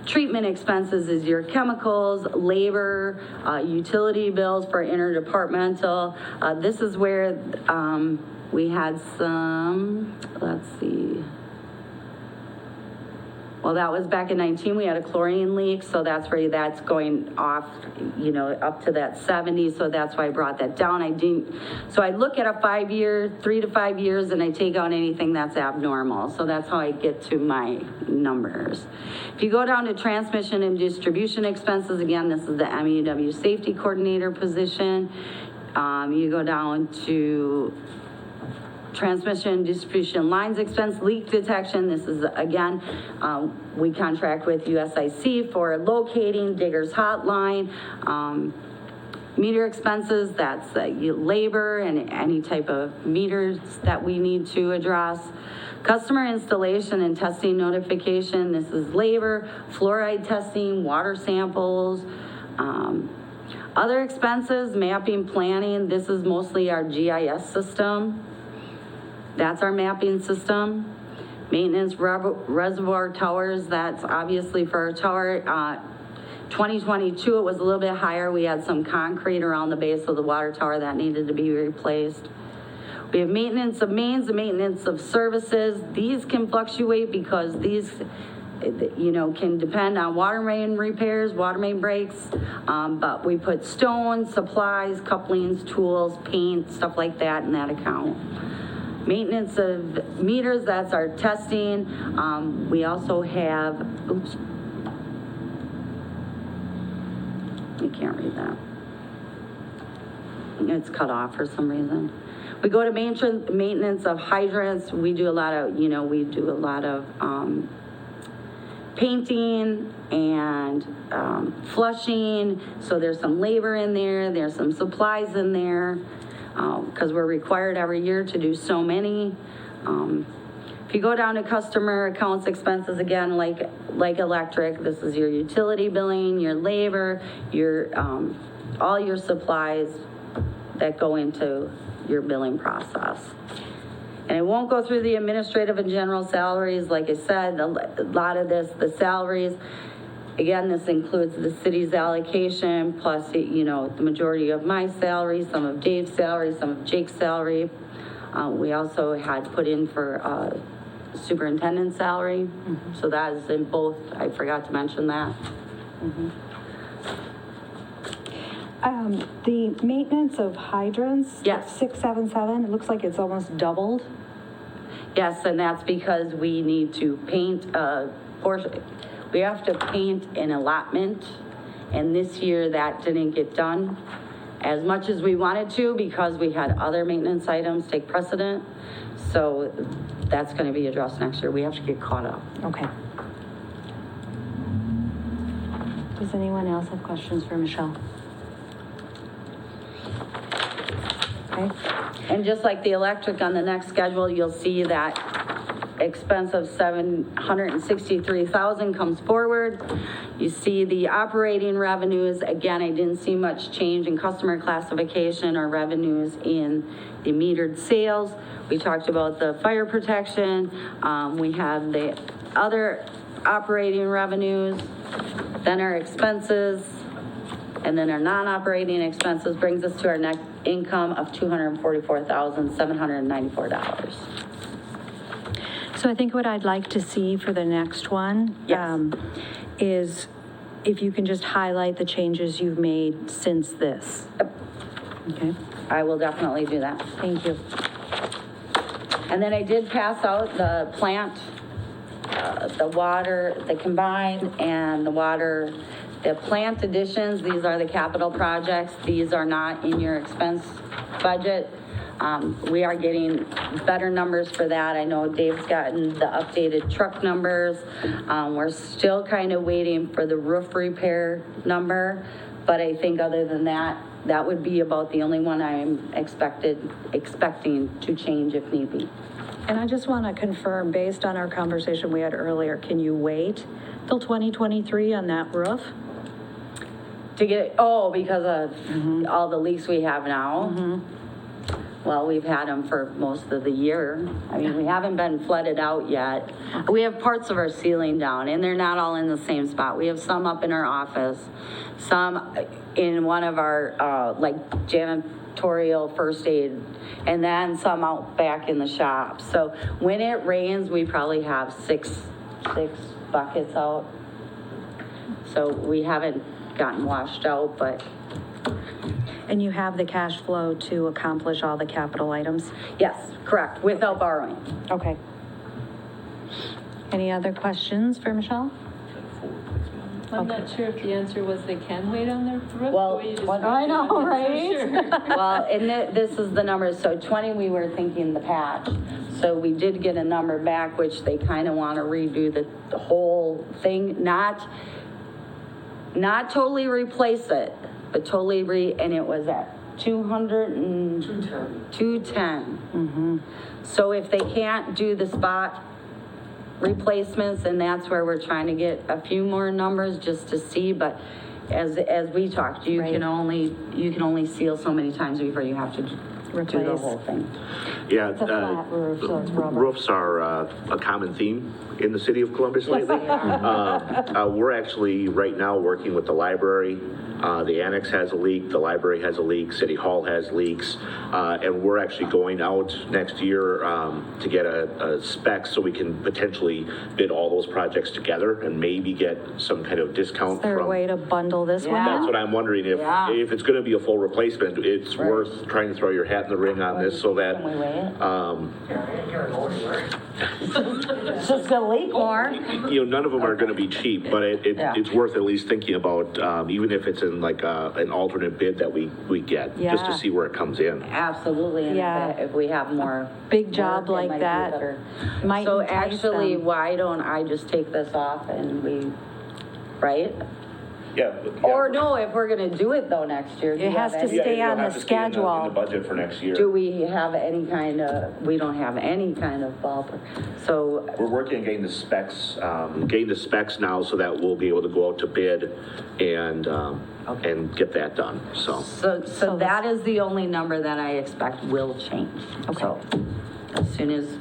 Treatment expenses is your chemicals, labor, utility bills for interdepartmental. This is where we had some, let's see. Well, that was back in 19, we had a chlorine leak, so that's where that's going off, up to that 70, so that's why I brought that down. So I look at a 5-year, 3 to 5 years, and I take out anything that's abnormal. So that's how I get to my numbers. If you go down to transmission and distribution expenses, again, this is the MEW safety coordinator position. You go down to transmission and distribution lines expense, leak detection. This is, again, we contract with USIC for locating, Diggers Hotline. Meter expenses, that's labor and any type of meters that we need to address. Customer installation and testing notification, this is labor, fluoride testing, water samples. Other expenses, mapping, planning, this is mostly our GIS system. That's our mapping system. Maintenance reservoir towers, that's obviously for our tower. 2022, it was a little bit higher. We had some concrete around the base of the water tower that needed to be replaced. We have maintenance of mains and maintenance of services. These can fluctuate because these, can depend on water main repairs, water main breaks. But we put stones, supplies, couplings, tools, paint, stuff like that in that account. Maintenance of meters, that's our testing. We also have, oops. You can't read that. It's cut off for some reason. We go to maintenance of hydrants. We do a lot of, painting and flushing. So there's some labor in there. There's some supplies in there because we're required every year to do so many. If you go down to customer accounts expenses, again, like electric, this is your utility billing, your labor, your all your supplies that go into your billing process. And it won't go through the administrative and general salaries. Like I said, a lot of this, the salaries, again, this includes the city's allocation, plus, the majority of my salary, some of Dave's salary, some of Jake's salary. We also had put in for superintendent's salary. Mm-hmm. So that is in both. I forgot to mention that. Mm-hmm.
The maintenance of hydrants.
Yes.
677, it looks like it's almost doubled.
Yes, and that's because we need to paint a portion. We have to paint an allotment, and this year that didn't get done as much as we wanted to because we had other maintenance items take precedent. So that's going to be addressed next year. We have to get caught up.
Okay. Does anyone else have questions for Michelle? Okay.
And just like the electric on the next schedule, you'll see that expense of $763,000 comes forward. You see the operating revenues, again, I didn't see much change in customer classification or revenues in the metered sales. We talked about the fire protection. We have the other operating revenues, then our expenses, and then our non-operating expenses brings us to our net income of $244,794.
So I think what I'd like to see for the next one is if you can just highlight the changes you've made since this. Okay,
I will definitely do that.
thank you.
And then I did pass out the plant, the water, the combined and the water, the plant additions. These are the capital projects. These are not in your expense budget. We are getting better numbers for that. I know Dave's gotten the updated truck numbers. We're still kind of waiting for the roof repair number, but I think other than that, that would be about the only one I'm expecting to change if need be.
And I just want to confirm, based on our conversation we had earlier, can you wait till 2023 on that roof?
To get, because of all the leaks we have now. Well, we've had them for most of the year. I mean, we haven't been flooded out yet. We have parts of our ceiling down, and they're not all in the same spot. We have some up in our office, some in one of our, like janitorial first aid, and then some out back in the shop. So when it rains, we probably have six buckets out. So we haven't gotten washed out, but.
And you have the cash flow to accomplish all the capital items?
Yes, correct, without borrowing.
Okay. Any other questions for Michelle?
I'm not sure if the answer was they can wait on their roof.
Well,
the way you just
I know,
mentioned. I'm not so sure.
Well, and this is the numbers, so 20, we were thinking the patch. So we did get a number back, which they kind of want to redo the whole thing, not totally replace it, but totally and it was at 210. So if they can't do the spot replacements, and that's where we're trying to get a few more numbers just to see, but as we talked, you can only seal so many times before you have to do the whole thing.
Yeah,
It's a flat roof, so it's rubber.
roofs are a common theme in the city of Columbus lately. We're actually right now working with the library. The annex has a leak, the library has a leak, City Hall has leaks, and we're actually going out next year to get a spec so we can potentially bid all those projects together and maybe get some kind of discount.
Is there a way to bundle this one
That's
in?
what I'm wondering, if it's gonna be a full replacement, it's worth trying to throw your hat in the ring on this so that,
Can we wait?
Yeah, I ain't gonna go anywhere.
It's just gonna leak more.
none of them are gonna be cheap, but it's worth at least thinking about, even if it's in like an alternate bid that we get, just to
Yeah.
see where it comes in.
Absolutely, and
Yeah.
if we have more.
Big job
work, it
like
might be
that
better.
might
So
entice
actually,
them.
why don't I just take this off and right?
Yeah.
Or no, if we're gonna do it though next year. do
It
you
has
have
to
any-
stay on the schedule.
budget for next year.
Do we have any kind of, we don't have any kind of ballpark, so,
We're working on getting the specs now so that we'll be able to go out to bid and get that done, so.
so that is the only number that I expect will change. So, as soon as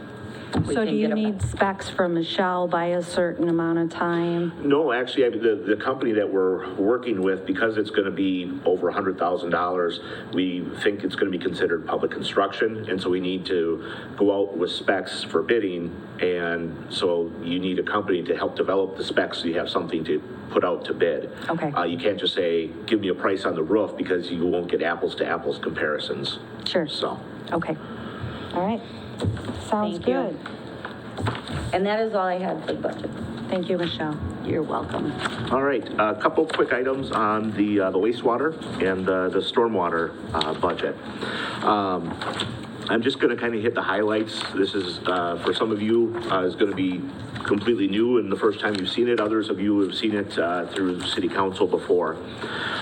we
So
can
do you
get it back.
need specs from Michelle by a certain amount of time?
No, actually, the company that we're working with, because it's gonna be over $100,000, we think it's gonna be considered public construction, and so we need to go out with specs for bidding, and so you need a company to help develop the specs, so you have something to put out to bid.
Okay.
You can't just say, give me a price on the roof, because you won't get apples to apples comparisons.
Sure.
So.
Okay. All right. Sounds
Thank you.
good.
And that is all I had for the budget.
Thank you, Michelle.
You're welcome.
All right, a couple quick items on the wastewater and the stormwater budget. I'm just going to kind of hit the highlights. This is, for some of you, is going to be completely new and the first time you've seen it. Others of you have seen it through city council before.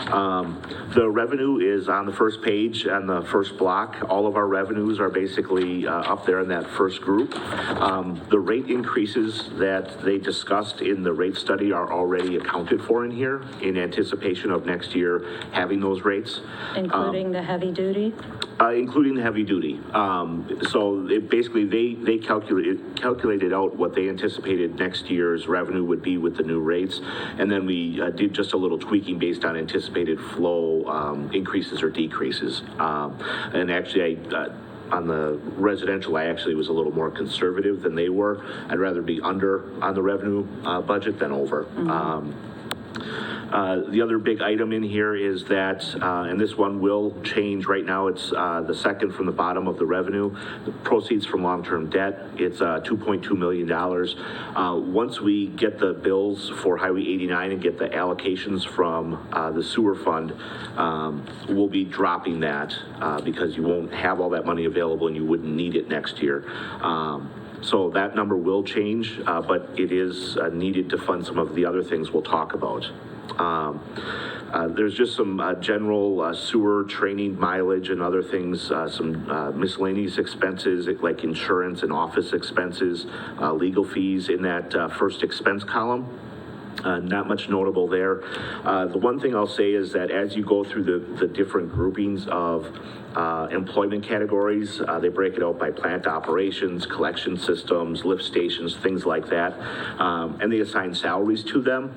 The revenue is on the first page and the first block. All of our revenues are basically up there in that first group. The rate increases that they discussed in the rate study are already accounted for in here in anticipation of next year having those rates.
Including the heavy duty?
Including the heavy duty. So it basically, they calculated out what they anticipated next year's revenue would be with the new rates. And then we did just a little tweaking based on anticipated flow increases or decreases. And actually, on the residential, I actually was a little more conservative than they were. I'd rather be under on the revenue budget than over. The other big item in here is that, and this one will change right now, it's the second from the bottom of the revenue, the proceeds from long-term debt, it's $2.2 million. Once we get the bills for Highway 89 and get the allocations from the sewer fund, we'll be dropping that because you won't have all that money available and you wouldn't need it next year. So that number will change, but it is needed to fund some of the other things we'll talk about. There's just some general sewer training mileage and other things, some miscellaneous expenses like insurance and office expenses, legal fees in that first expense column. Not much notable there. The one thing I'll say is that as you go through the different groupings of employment categories, they break it out by plant operations, collection systems, lift stations, things like that, and they assign salaries to them.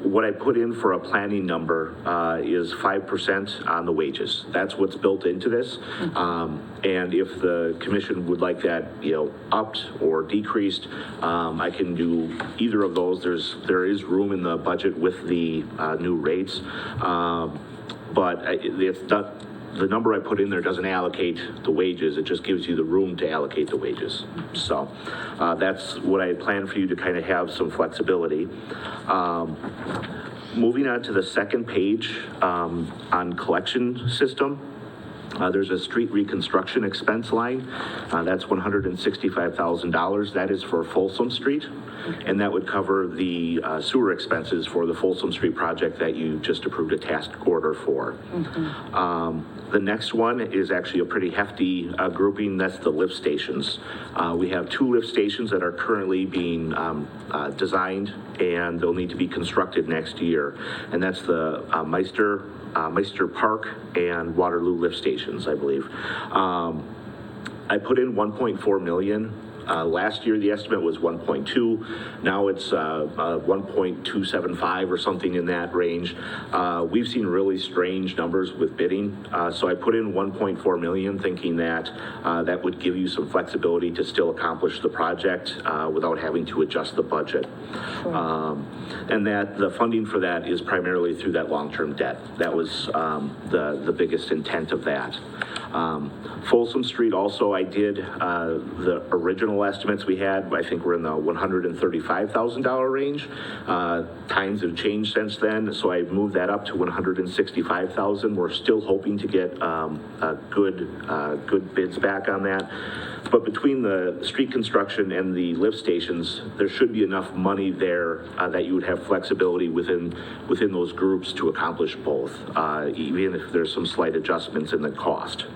What I put in for a planning number is 5% on the wages. That's what's built into this. And if the commission would like that, upped or decreased, I can do either of those. There is room in the budget with the new rates, but it's not. The number I put in there doesn't allocate the wages. It just gives you the room to allocate the wages. So that's what I had planned for you to kind of have some flexibility. Moving on to the second page on collection system. There's a street reconstruction expense line. That's $165,000. That is for Folsom Street. And that would cover the sewer expenses for the Folsom Street project that you just approved a task order for. The next one is actually a pretty hefty grouping. That's the lift stations. We have 2 lift stations that are currently being designed, and they'll need to be constructed next year. And that's the Meister Park and Waterloo lift stations, I believe. I put in 1.4 million. Last year, the estimate was 1.2. Now it's 1.275 or something in that range. We've seen really strange numbers with bidding. So I put in 1.4 million thinking that that would give you some flexibility to still accomplish the project without having to adjust the budget. And that the funding for that is primarily through that long-term debt. That was the biggest intent of that. Folsom Street also, I did the original estimates we had, I think we're in the $135,000 range. Times have changed since then, so I moved that up to $165,000. We're still hoping to get good bids back on that. But between the street construction and the lift stations, there should be enough money there that you would have flexibility within those groups to accomplish both, even if there's some slight adjustments in the cost.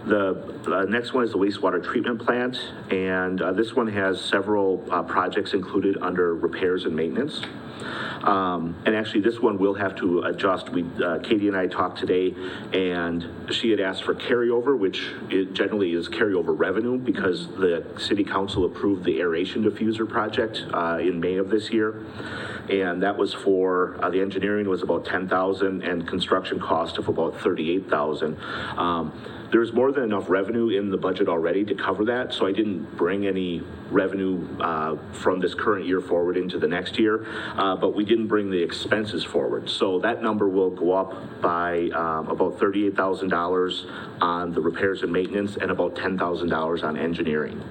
The next one is the wastewater treatment plant, and this one has several projects included under repairs and maintenance. And actually, this one will have to adjust. Katie and I talked today, and she had asked for carryover, which generally is carryover revenue because the city council approved the aeration diffuser project in May of this year. And that was for, the engineering was about $10,000 and construction cost of about $38,000. There's more than enough revenue in the budget already to cover that, so I didn't bring any revenue from this current year forward into the next year, but we didn't bring the expenses forward. So that number will go up by about $38,000 on the repairs and maintenance and about $10,000 on engineering.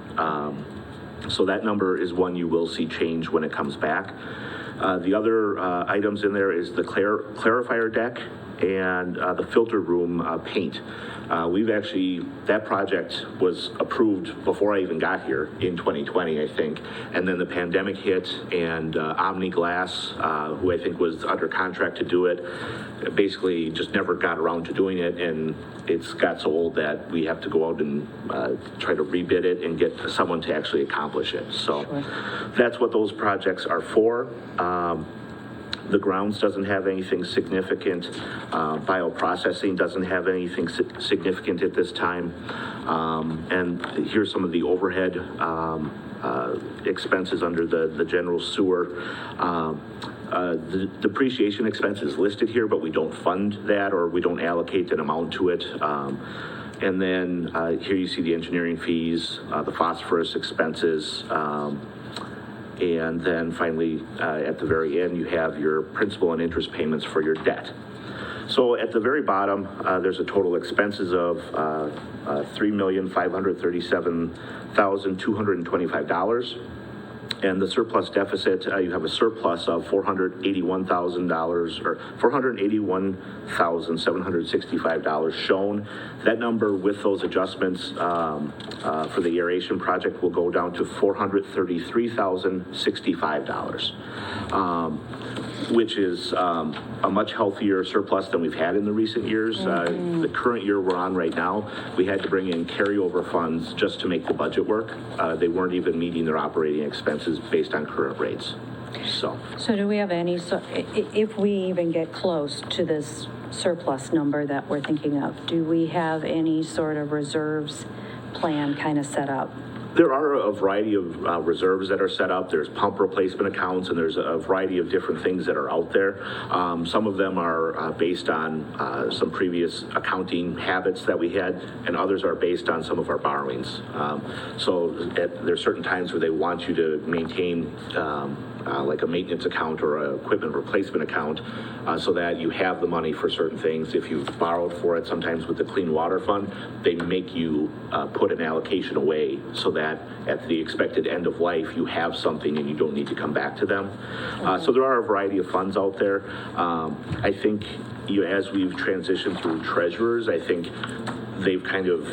So that number is one you will see change when it comes back. The other items in there is the clarifier deck and the filter room paint. That project was approved before I even got here in 2020, I think. And then the pandemic hit, and Omni Glass, who I think was under contract to do it, basically just never got around to doing it. And it's got so old that we have to go out and try to rebid it and get someone to actually accomplish it. So that's what those projects are for. The grounds doesn't have anything significant. Bioprocessing doesn't have anything significant at this time. And here's some of the overhead expenses under the general sewer. The depreciation expense is listed here, but we don't fund that, or we don't allocate an amount to it. And then here you see the engineering fees, the phosphorus expenses, and then finally, at the very end, you have your principal and interest payments for your debt. So at the very bottom, there's a total expenses of $3,537,225. And the surplus deficit, you have a surplus of $481,000 or $481,765 shown. That number with those adjustments for the aeration project will go down to $433,065, which is a much healthier surplus than we've had in the recent years. The current year we're on right now, we had to bring in carryover funds just to make the budget work. They weren't even meeting their operating expenses based on current rates. So
do we have any, if we even get close to this surplus number that we're thinking of, do we have any sort of reserves plan kind of set up?
There are a variety of reserves that are set up. There's pump replacement accounts, and there's a variety of different things that are out there. Some of them are based on some previous accounting habits that we had, and others are based on some of our borrowings. There's certain times where they want you to maintain like a maintenance account or an equipment replacement account so that you have the money for certain things. If you've borrowed for it, sometimes with the Clean Water Fund, they make you put an allocation away so that at the expected end of life, you have something and you don't need to come back to them. So there are a variety of funds out there. I think as we've transitioned through treasurers, I think they've kind of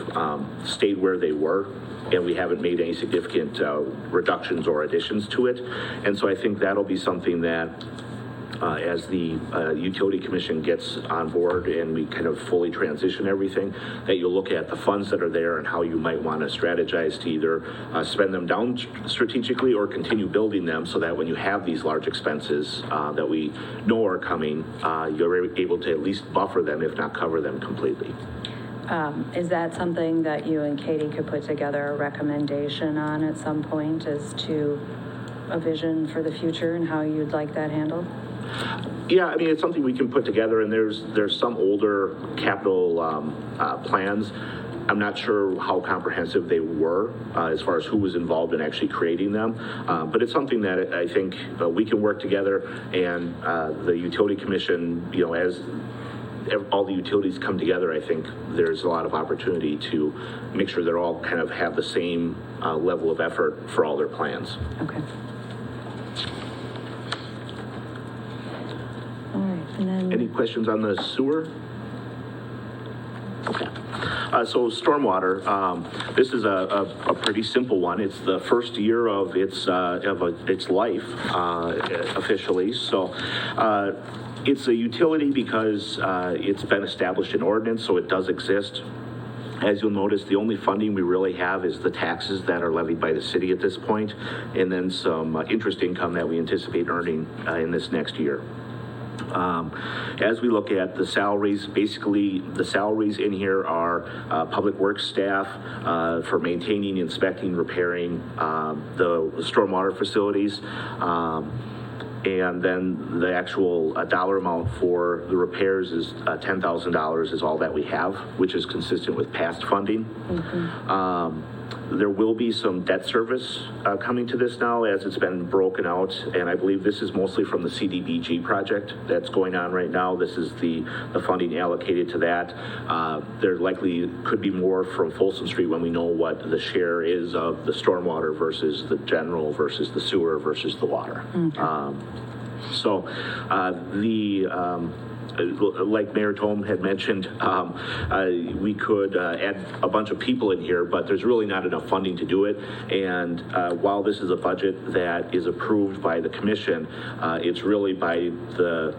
stayed where they were, and we haven't made any significant reductions or additions to it. And so I think that'll be something that as the Utility Commission gets on board and we kind of fully transition everything, that you'll look at the funds that are there and how you might want to strategize to either spend them down strategically or continue building them so that when you have these large expenses that we know are coming, you're able to at least buffer them, if not cover them completely.
Is that something that you and Katie could put together a recommendation on at some point as to a vision for the future and how you'd like that handled?
Yeah, I mean, it's something we can put together, and there's some older capital plans. I'm not sure how comprehensive they were as far as who was involved in actually creating them, but it's something that I think we can work together, and the Utility Commission, as all the utilities come together, I think there's a lot of opportunity to make sure they're all kind of have the same level of effort for all their plans.
Okay. All right, and then...
Any questions on the sewer? Okay. So stormwater, this is a pretty simple one. It's the first year of its life officially. So it's a utility because it's been established in ordinance, so it does exist. As you'll notice, the only funding we really have is the taxes that are levied by the city at this point, and then some interest income that we anticipate earning in this next year. As we look at the salaries, basically the salaries in here are public works staff for maintaining, inspecting, repairing the stormwater facilities. And then the actual dollar amount for the repairs is $10,000 is all that we have, which is consistent with past funding. There will be some debt service coming to this now as it's been broken out, and I believe this is mostly from the CDBG project that's going on right now. This is the funding allocated to that. There likely could be more from Folsom Street when we know what the share is of the stormwater versus the general versus the sewer versus the water. like Mayor Tome had mentioned, we could add a bunch of people in here, but there's really not enough funding to do it. And while this is a budget that is approved by the commission, it's really by the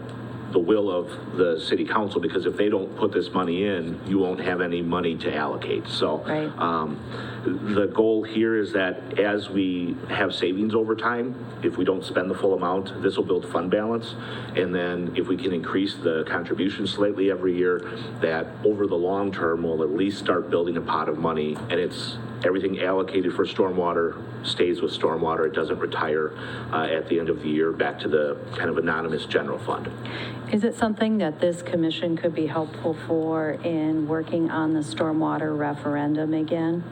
will of the city council, because if they don't put this money in, you won't have any money to allocate. So the goal here is that as we have savings over time, if we don't spend the full amount, this will build fund balance. And then if we can increase the contribution slightly every year, that over the long term, we'll at least start building a pot of money, and it's everything allocated for stormwater stays with stormwater. It doesn't retire at the end of the year back to the kind of anonymous general fund.
Is it something that this commission could be helpful for in working on the stormwater referendum again?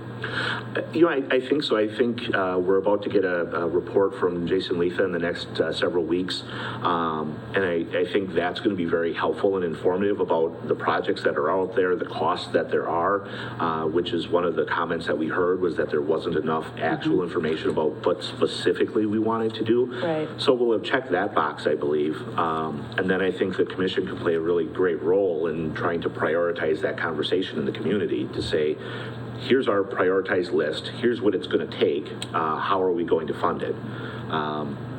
You know, I think so. I think we're about to get a report from Jason Letha in the next several weeks. And I think that's going to be very helpful and informative about the projects that are out there, the costs that there are, which is one of the comments that we heard was that there wasn't enough actual information about what specifically we wanted to do.
Right.
So we'll have checked that box, I believe. And then I think the commission can play a really great role in trying to prioritize that conversation in the community to say, here's our prioritized list, here's what it's going to take, how are we going to fund it?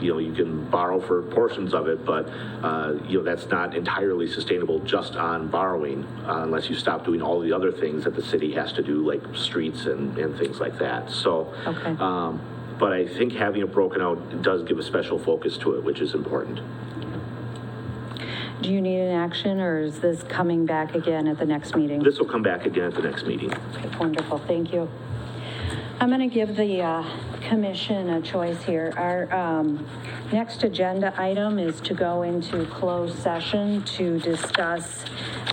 You know, you can borrow for portions of it, but, you know, that's not entirely sustainable just on borrowing unless you stop doing all the other things that the city has to do, like streets and things like that. So, but I think having it broken out does give a special focus to it, which is important.
Do you need an action, or is this coming back again at the next meeting?
This will come back again at the next meeting.
Okay, wonderful, thank you. I'm going to give the commission a choice here. Our next agenda item is to go into closed session to discuss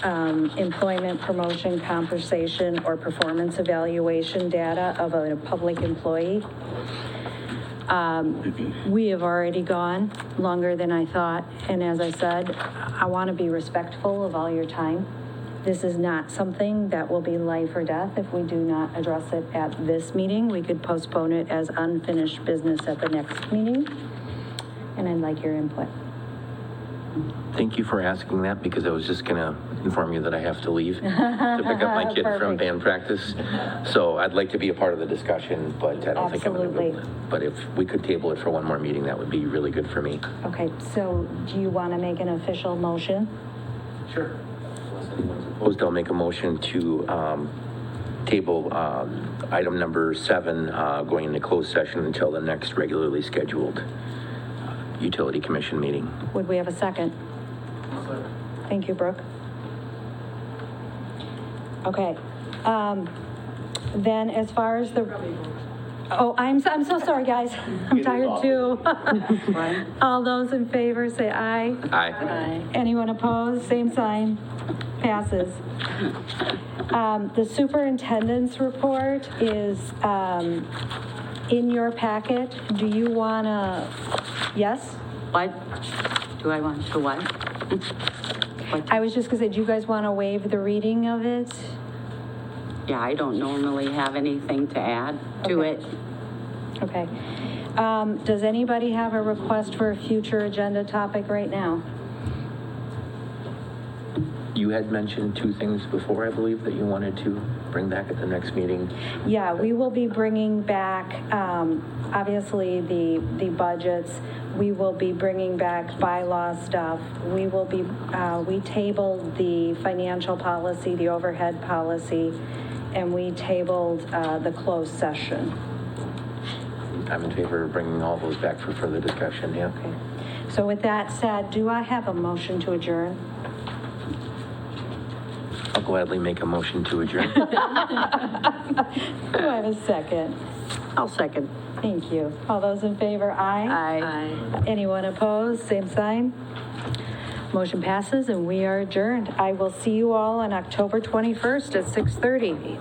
employment, promotion, compensation, or performance evaluation data of a public employee. We have already gone longer than I thought, and as I said, I want to be respectful of all your time. This is not something that will be life or death if we do not address it at this meeting. We could postpone it as unfinished business at the next meeting, and I'd like your input.
Thank you for asking that, because I was just going to inform you that I have to leave to pick up my kid from band practice. So I'd like to be a part of the discussion, but I don't think I'm going to be able to. But if we could table it for one more meeting, that would be really good for me.
Okay, so do you want to make an official motion?
Sure. Opposed, I'll make a motion to table item number 7 going into closed session until the next regularly scheduled Utility Commission meeting.
Would we have a second? Thank you, Brooke. Okay. Then as far as the... Oh, I'm so sorry, guys. I'm tired too. All those in favor say aye.
Aye.
Anyone opposed? Same sign. Passes. The superintendent's report is in your packet. Do you want to... Yes?
What? Do I want to what?
I was just going to say, do you guys want to waive the reading of it?
Yeah, I don't normally have anything to add to it.
Okay. Does anybody have a request for a future agenda topic right now?
You had mentioned 2 things before, I believe, that you wanted to bring back at the next meeting.
Yeah, we will be bringing back, obviously, the budgets. We will be bringing back bylaw stuff. We will be, we tabled the financial policy, the overhead policy, and we tabled the closed session.
I'm in favor of bringing all those back for further discussion, yeah.
Okay. So with that said, do I have a motion to adjourn?
I'll gladly make a motion to adjourn.
Do I have a second?
I'll second.
Thank you. All those in favor, aye?
Aye.
Anyone opposed? Same sign. Motion passes and we are adjourned. I will see you all on October 21st at 6:30.